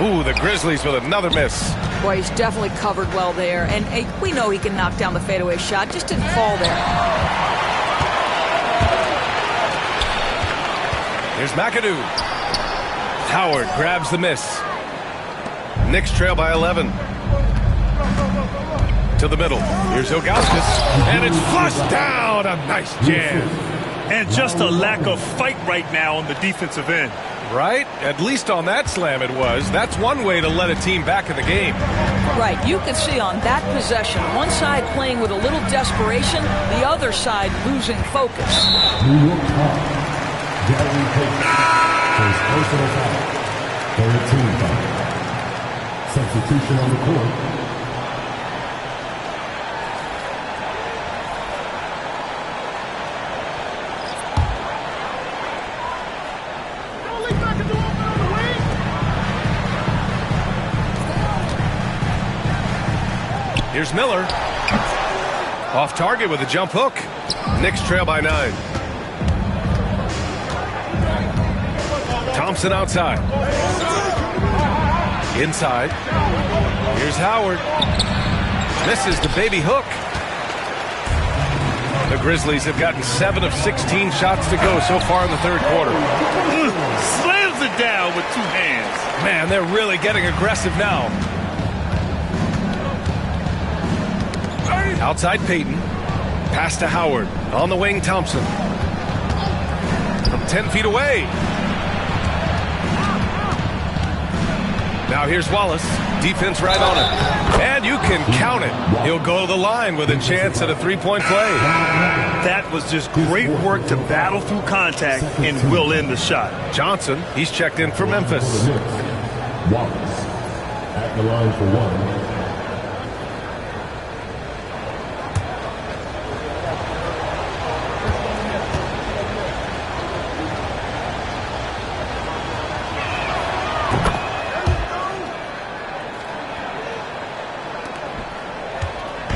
Ooh, the Grizzlies with another miss. Boy, he's definitely covered well there. And we know he can knock down the fadeaway shot. Just didn't fall there. Here's McAdoo. Howard grabs the miss. Knicks trail by 11. To the middle. Here's Ilgauskas. And it's flushed down. A nice jam. And just a lack of fight right now on the defensive end. Right? At least on that slam it was. That's one way to let a team back in the game. Right. You can see on that possession, one side playing with a little desperation, the other side losing focus. New York foul. Gary Payton. His personal foul. Third team foul. Substitution on the court. Here's Miller. Off target with a jump hook. Knicks trail by 9. Thompson outside. Inside. Here's Howard. Misses the baby hook. The Grizzlies have gotten 7 of 16 shots to go so far in the third quarter. Slams it down with 2 hands. Man, they're really getting aggressive now. Outside Payton. Pass to Howard. On the wing, Thompson. From 10 feet away. Now here's Wallace. Defense right on it. And you can count it. He'll go to the line with a chance at a three-point play. That was just great work to battle through contact and will end the shot. Johnson, he's checked in for Memphis. Wallace at the line for 1.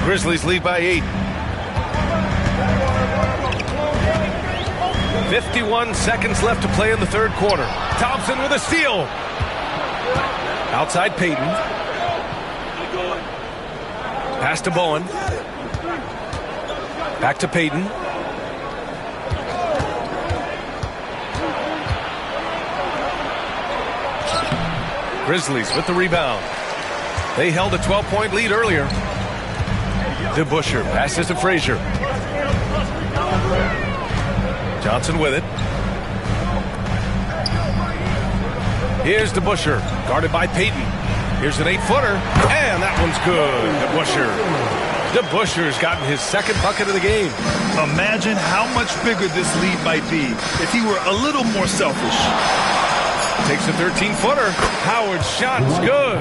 Grizzlies lead by 8. 51 seconds left to play in the third quarter. Thompson with a steal. Outside Payton. Pass to Bowen. Back to Payton. Grizzlies with the rebound. They held a 12-point lead earlier. DeBusschere passes to Frazier. Johnson with it. Here's DeBusschere, guarded by Payton. Here's an 8-footer, and that one's good. DeBusschere's gotten his second bucket of the game. Imagine how much bigger this lead might be if he were a little more selfish. Takes a 13-footer. Howard's shot is good.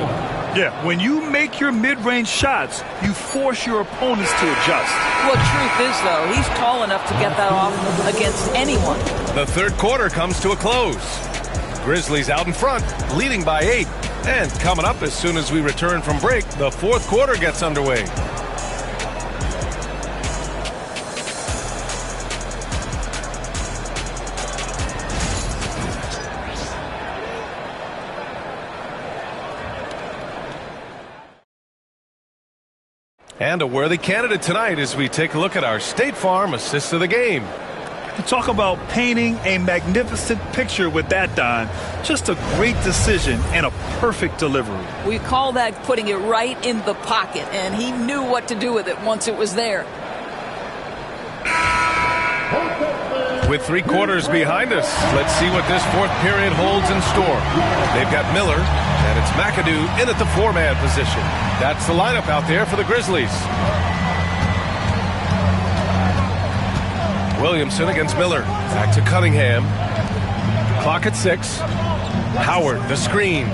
Yeah, when you make your mid-range shots, you force your opponents to adjust. Well, truth is, though, he's tall enough to get that off against anyone. The third quarter comes to a close. Grizzlies out in front, leading by 8. And coming up as soon as we return from break, the fourth quarter gets underway. And a worthy candidate tonight as we take a look at our State Farm assist of the game. You talk about painting a magnificent picture with that, Don. Just a great decision and a perfect delivery. We call that putting it right in the pocket, and he knew what to do with it once it was there. With 3 quarters behind us, let's see what this fourth period holds in store. They've got Miller, and it's McAdoo in at the 4-man position. That's the lineup out there for the Grizzlies. Williamson against Miller. Back to Cunningham. Clock at 6. Howard, the screen.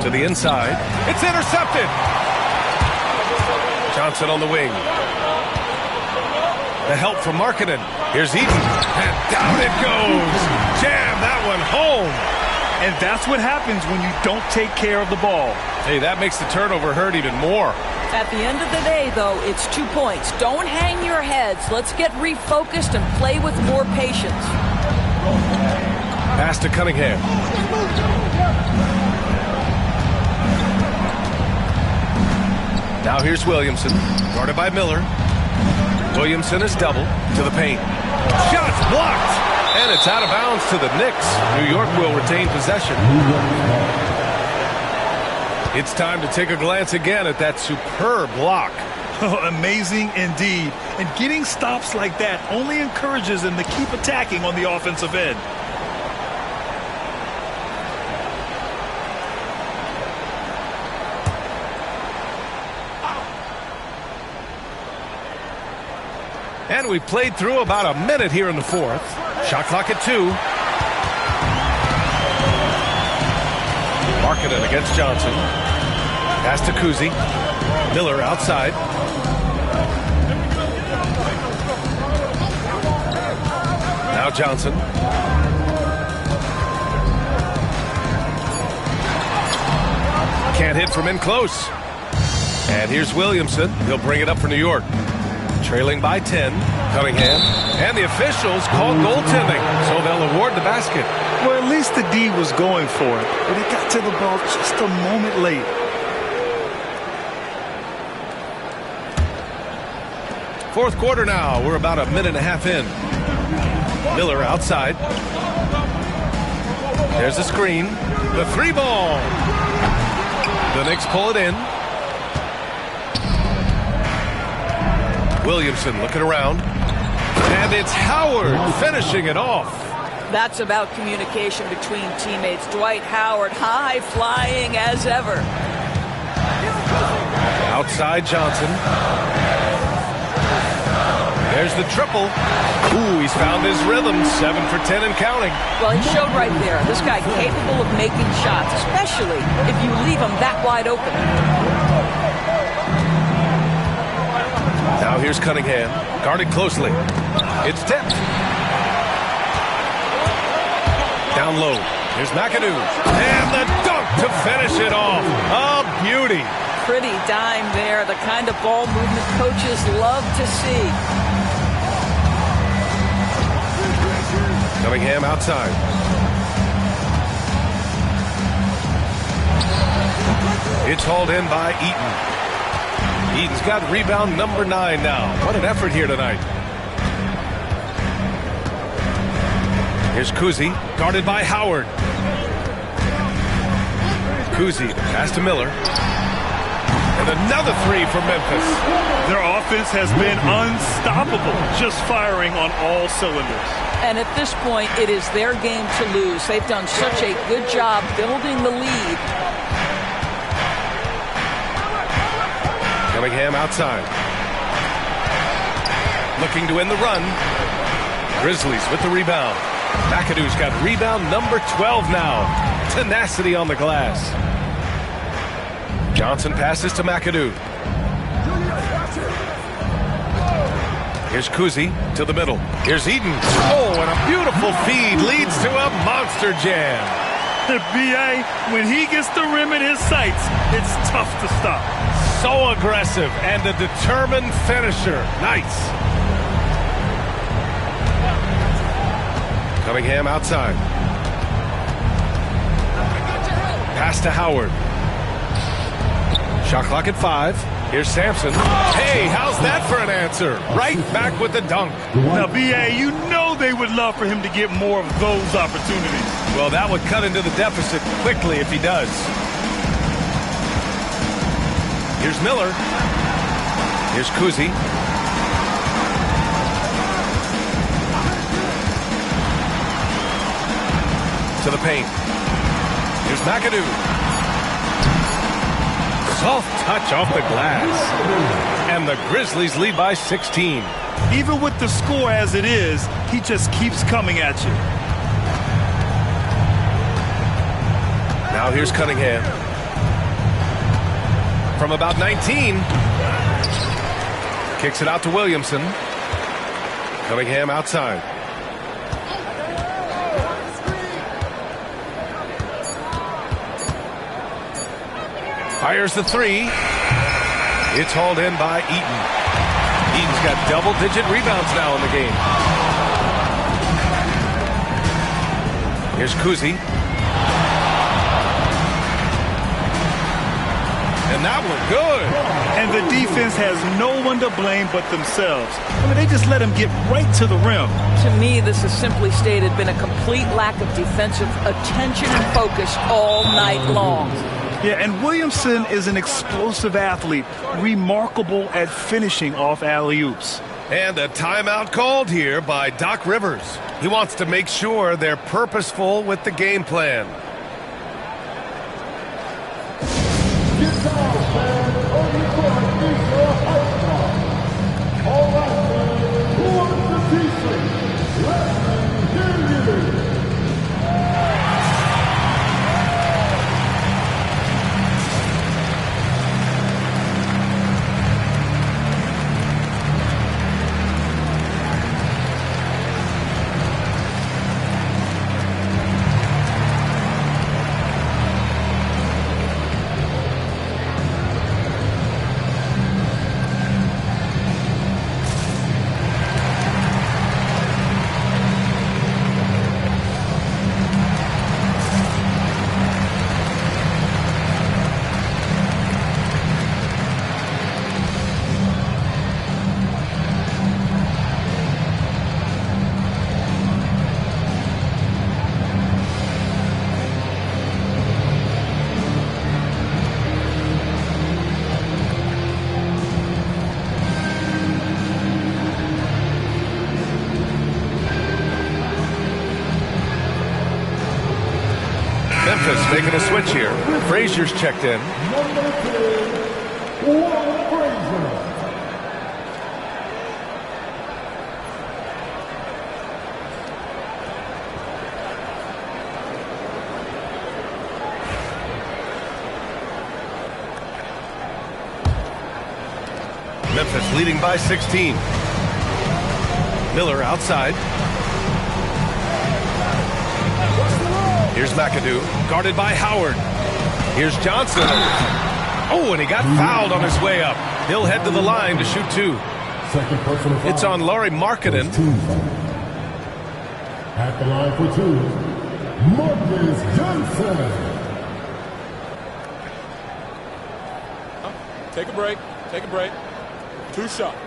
To the inside. It's intercepted. Johnson on the wing. The help from Markkanen. Here's Eaton. And down it goes. Jam that one home. And that's what happens when you don't take care of the ball. Hey, that makes the turnover hurt even more. At the end of the day, though, it's 2 points. Don't hang your heads. Let's get refocused and play with more patience. Pass to Cunningham. Now here's Williamson, guarded by Miller. Williamson is double to the paint. Shots blocked, and it's out of bounds to the Knicks. New York will retain possession. It's time to take a glance again at that superb block. Oh, amazing indeed. And getting stops like that only encourages them to keep attacking on the offensive end. And we played through about a minute here in the fourth. Shot clock at 2. Markkanen against Johnson. Pass to Kuzi. Miller outside. Now Johnson. Can't hit from in close. And here's Williamson. He'll bring it up for New York. Trailing by 10. Cunningham. And the officials call goaltending, so they'll award the basket. Well, at least the D was going for it, but it got to the ball just a moment late. Fourth quarter now. We're about a minute and a half in. Miller outside. There's a screen. The 3 ball. The Knicks pull it in. Williamson looking around. And it's Howard finishing it off. That's about communication between teammates. Dwight Howard, high flying as ever. Outside Johnson. There's the triple. Ooh, he's found his rhythm. 7 for 10 and counting. Well, he showed right there. This guy capable of making shots, especially if you leave him that wide open. Now here's Cunningham. Guarded closely. It's tipped. Down low. Here's McAdoo. And the dunk to finish it off. A beauty. Pretty dime there. The kind of ball movement coaches love to see. Cunningham outside. It's hauled in by Eaton. Eaton's got rebound number 9 now. What an effort here tonight. Here's Kuzi, guarded by Howard. Kuzi, pass to Miller. And another 3 for Memphis. Their offense has been unstoppable, just firing on all cylinders. And at this point, it is their game to lose. They've done such a good job building the lead. Cunningham outside. Looking to end the run. Grizzlies with the rebound. McAdoo's got rebound number 12 now. Tenacity on the glass. Johnson passes to McAdoo. Here's Kuzi to the middle. Here's Eaton. Oh, and a beautiful feed leads to a monster jam. B.A., when he gets the rim in his sights, it's tough to stop. So aggressive and a determined finisher. Nice. Cunningham outside. Pass to Howard. Shot clock at 5. Here's Sampson. Hey, how's that for an answer? Right back with the dunk. Now, B.A., you know they would love for him to get more of those opportunities. Well, that would cut into the deficit quickly if he does. Here's Miller. Here's Kuzi. To the paint. Here's McAdoo. Soft touch off the glass. And the Grizzlies lead by 16. Even with the score as it is, he just keeps coming at you. Now here's Cunningham. From about 19. Kicks it out to Williamson. Cunningham outside. Fires the 3. It's hauled in by Eaton. Eaton's got double-digit rebounds now in the game. Here's Kuzi. And that one good. And the defense has no one to blame but themselves. I mean, they just let him get right to the rim. To me, this has simply stated been a complete lack of defensive attention and focus all night long. Yeah, and Williamson is an explosive athlete, remarkable at finishing off alley-oops. And a timeout called here by Doc Rivers. He wants to make sure they're purposeful with the game plan. making a switch here. Frazier's checked in. Memphis leading by 16. Miller outside. Here's McAdoo, guarded by Howard. Here's Johnson. Oh, and he got fouled on his way up. He'll head to the line to shoot two. It's on Lauri Markkanen. At the line for two, Marcus Johnson. Take a break. Take a break. 2 shots.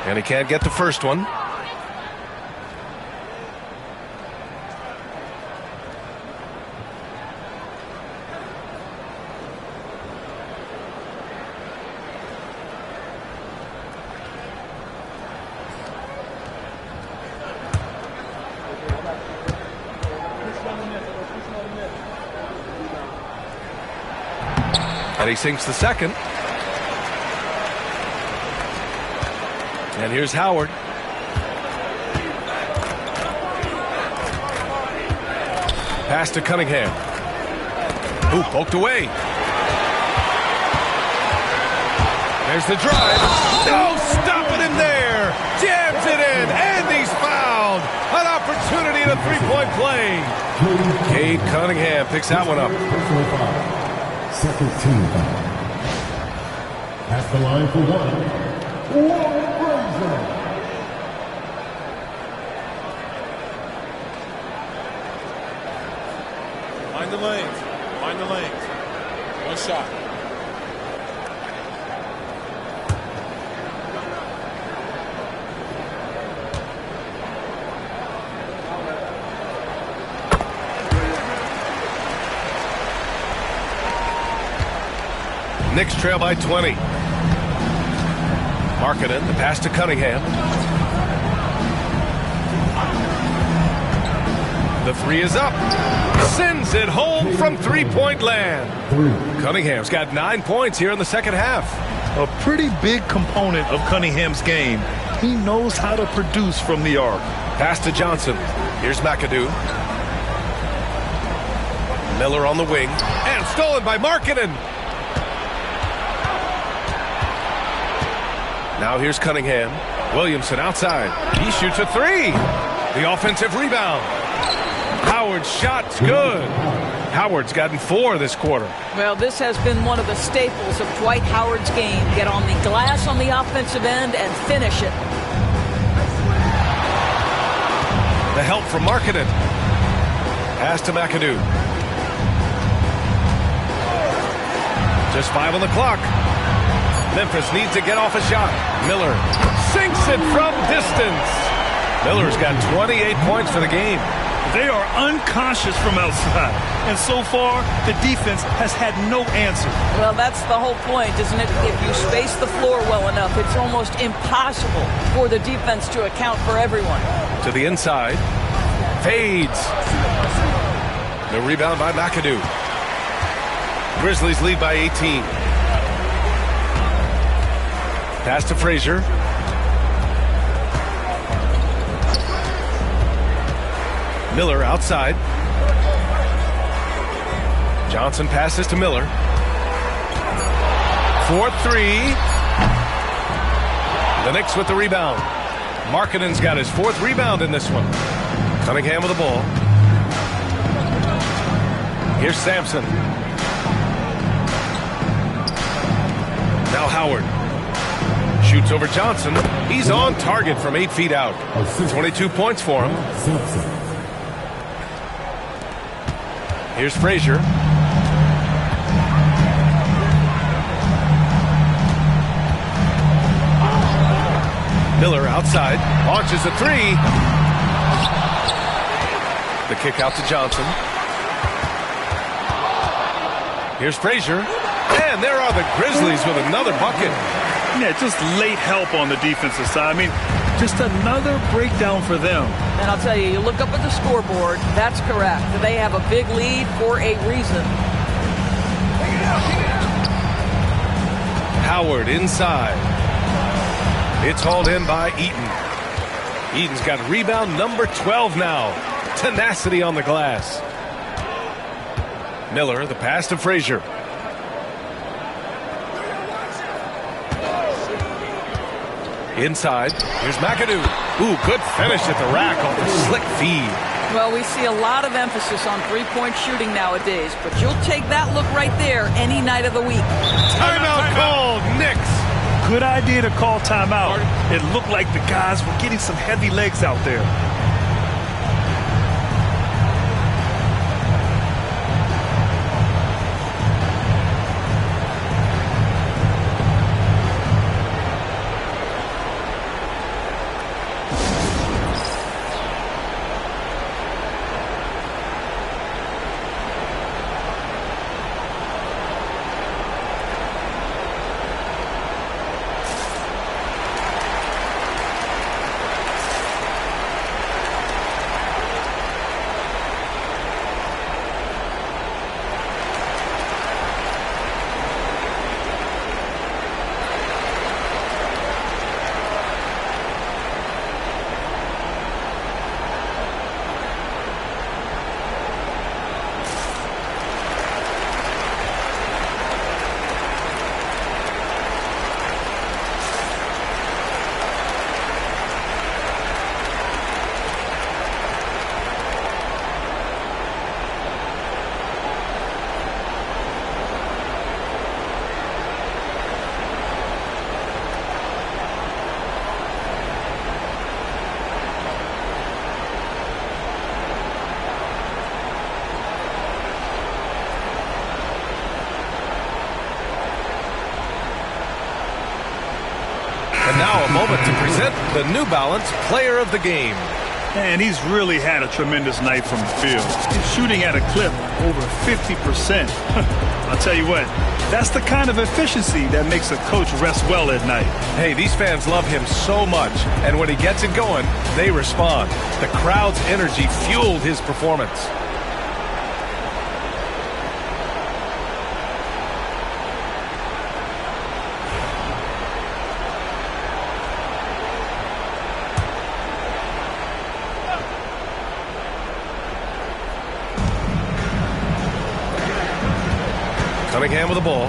And he can't get the first one. And he sinks the second. And here's Howard. Pass to Cunningham. Ooh, poked away. There's the drive. No, stopping him there. Jams it in, and he's fouled. An opportunity to three-point play. Cade Cunningham picks that one up. Second team foul. At the line for one. Find the lanes. Find the lanes. 1 shot. Knicks trail by 20. Markkanen, the pass to Cunningham. The three is up. Sends it home from three-point land. Cunningham's got 9 points here in the second half. A pretty big component of Cunningham's game. He knows how to produce from the arc. Pass to Johnson. Here's McAdoo. Miller on the wing. And stolen by Markkanen. Now here's Cunningham. Williamson outside. He shoots a three. The offensive rebound. Howard's shot's good. Howard's gotten 4 this quarter. Well, this has been one of the staples of Dwight Howard's game. Get on the glass on the offensive end and finish it. The help from Markkanen. Pass to McAdoo. Just 5 on the clock. Memphis needs to get off a shot. Miller sinks it from distance. Miller's got 28 points for the game. They are unconscious from outside. And so far, the defense has had no answer. Well, that's the whole point, isn't it? If you space the floor well enough, it's almost impossible for the defense to account for everyone. To the inside. Fades. The rebound by McAdoo. Grizzlies lead by 18. Pass to Frazier. Miller outside. Johnson passes to Miller. 4-3. The Knicks with the rebound. Markkanen's got his 4th rebound in this one. Cunningham with the ball. Here's Sampson. Now Howard. Shoots over Johnson. He's on target from 8 feet out. 22 points for him. Here's Frazier. Miller outside. Launches a three. The kick out to Johnson. Here's Frazier. And there are the Grizzlies with another bucket. Yeah, just late help on the defensive side. I mean, just another breakdown for them. And I'll tell you, you look up at the scoreboard, that's correct. They have a big lead for a reason. Howard inside. It's hauled in by Eaton. Eaton's got rebound number 12 now. Tenacity on the glass. Miller, the pass to Frazier. Inside, here's McAdoo. Ooh, good finish at the rack on the slick feed. Well, we see a lot of emphasis on three-point shooting nowadays, but you'll take that look right there any night of the week. Timeout called, Knicks. Good idea to call timeout. It looked like the guys were getting some heavy legs out there. And now a moment to present the New Balance Player of the Game. And he's really had a tremendous night from the field. He's shooting at a clip over 50%. I'll tell you what, that's the kind of efficiency that makes a coach rest well at night. Hey, these fans love him so much, and when he gets it going, they respond. The crowd's energy fueled his performance. Cunningham with the ball.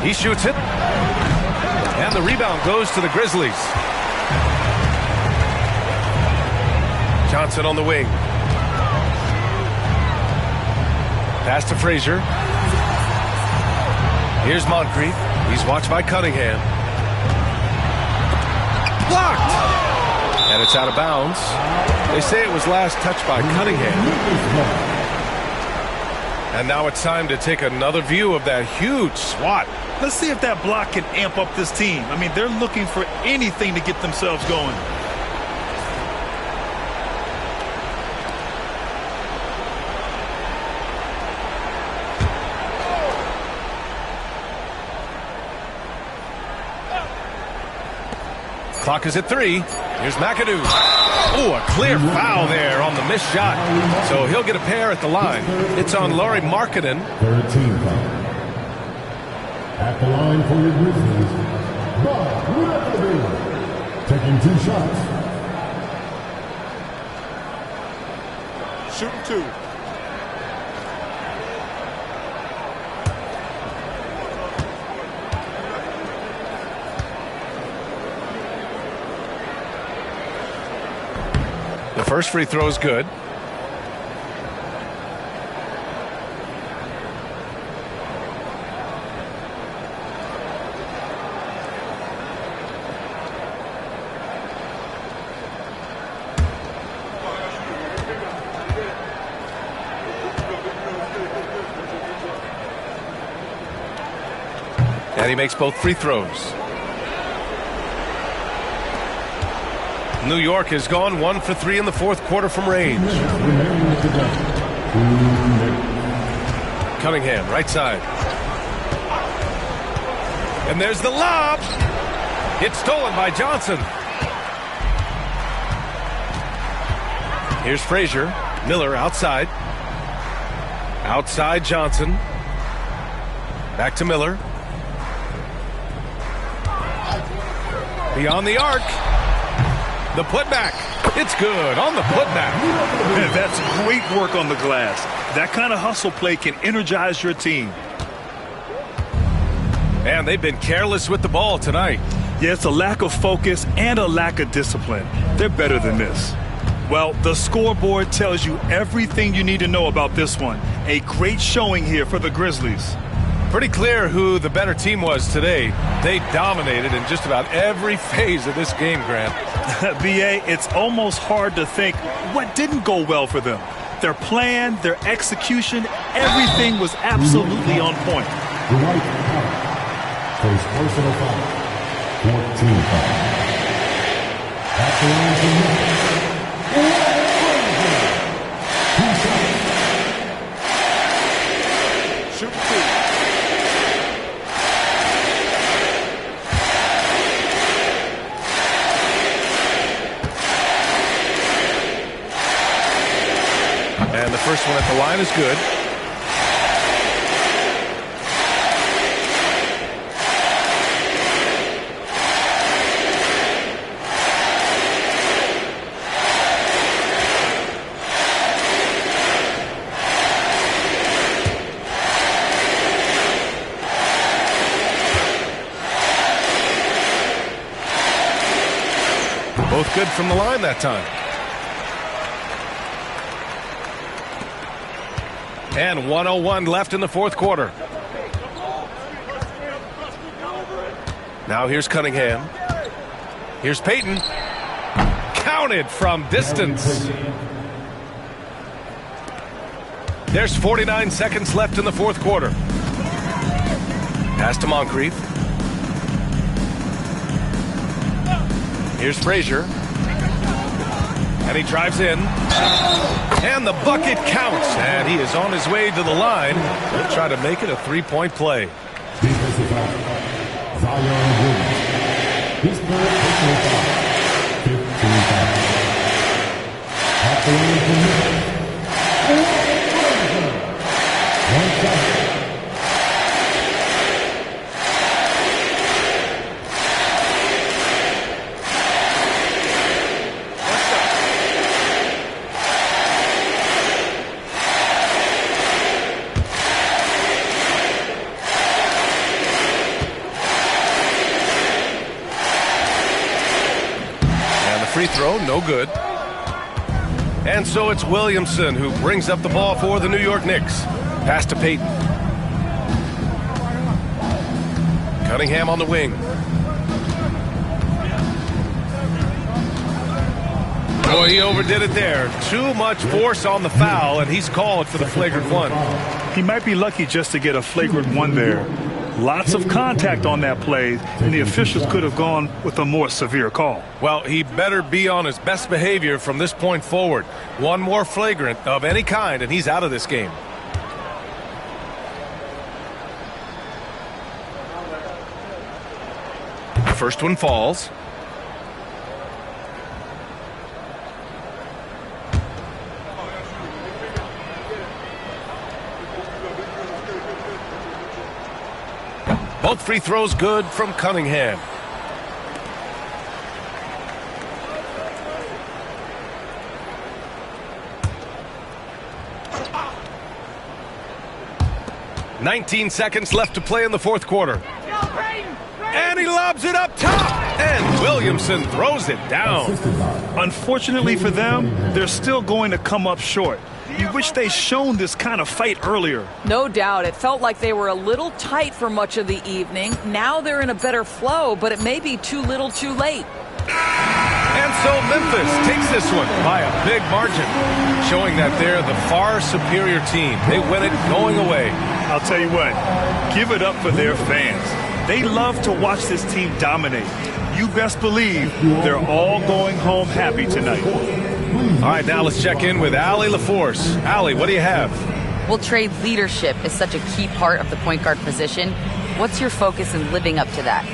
He shoots it. And the rebound goes to the Grizzlies. Johnson on the wing. Pass to Frazier. Here's Moncrief. He's watched by Cunningham. Blocked! And it's out of bounds. They say it was last touched by Cunningham. And now it's time to take another view of that huge swat. Let's see if that block can amp up this team. I mean, they're looking for anything to get themselves going. Clock is at 3. Here's McAdoo. Oh, a clear foul there on the missed shot. So he'll get a pair at the line. It's on Lauri Markkanen. Third team foul. At the line for your Grizzlies, McAdoo, taking 2 shots. Shooting 2. The first free throw is good. And he makes both free throws. New York has gone 1 for 3 in the fourth quarter from range. Cunningham, right side. And there's the lob. It's stolen by Johnson. Here's Frazier. Miller outside. Outside Johnson. Back to Miller. Beyond the arc. The putback. It's good on the putback. Man, that's great work on the glass. That kind of hustle play can energize your team. And they've been careless with the ball tonight. Yeah, it's a lack of focus and a lack of discipline. They're better than this. Well, the scoreboard tells you everything you need to know about this one. A great showing here for the Grizzlies. Pretty clear who the better team was today. They dominated in just about every phase of this game, Grant. B.A., it's almost hard to think what didn't go well for them. Their plan, their execution, everything was absolutely on point. First personal foul. 14 foul. At the line for Memphis. Shoot two. And the first one at the line is good. Both good from the line that time. And 1:01 left in the fourth quarter. Now here's Cunningham. Here's Payton. Counted from distance. There's 49 seconds left in the fourth quarter. Pass to Moncrief. Here's Frazier. And he drives in. And the bucket counts. And he is on his way to the line. He'll try to make it a three-point play. Defensive foul. Zion Williams. His third personal foul. 15 foul. At the line for Memphis. One foul. Free throw, no good. And so it's Williamson who brings up the ball for the New York Knicks. Pass to Payton. Cunningham on the wing. Boy, he overdid it there. Too much force on the foul, and he's called for the flagrant one. He might be lucky just to get a flagrant one there. Lots of contact on that play, and the officials could have gone with a more severe call. Well, he better be on his best behavior from this point forward. One more flagrant of any kind, and he's out of this game. The first one falls. Both free throws good from Cunningham. "19 seconds left to play in the fourth quarter. And he lobs it up top. And Williamson throws it down. Unfortunately for them, they're still going to come up short. You wish they'd shown this kind of fight earlier. No doubt. It felt like they were a little tight for much of the evening. Now they're in a better flow, but it may be too little too late. And so Memphis takes this one by a big margin, showing that they're the far superior team. They win it going away. I'll tell you what, give it up for their fans. They love to watch this team dominate. You best believe they're all going home happy tonight. All right, now let's check in with Allie LaForce. Allie, what do you have? Well, Trey, leadership is such a key part of the point guard position. What's your focus in living up to that?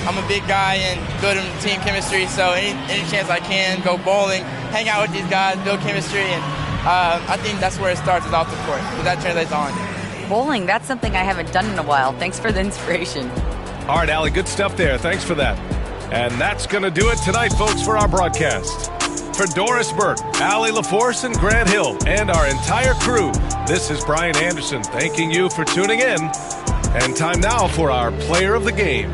I'm a big guy and good in team chemistry, so any chance I can, go bowling, hang out with these guys, build chemistry, and I think that's where it starts, is off the court, because that translates on. Bowling, that's something I haven't done in a while. Thanks for the inspiration. All right, Allie, good stuff there. Thanks for that. And that's going to do it tonight, folks, for our broadcast. For Doris Burke, Allie LaForce, and Grant Hill, and our entire crew, this is Brian Anderson thanking you for tuning in. And time now for our player of the game.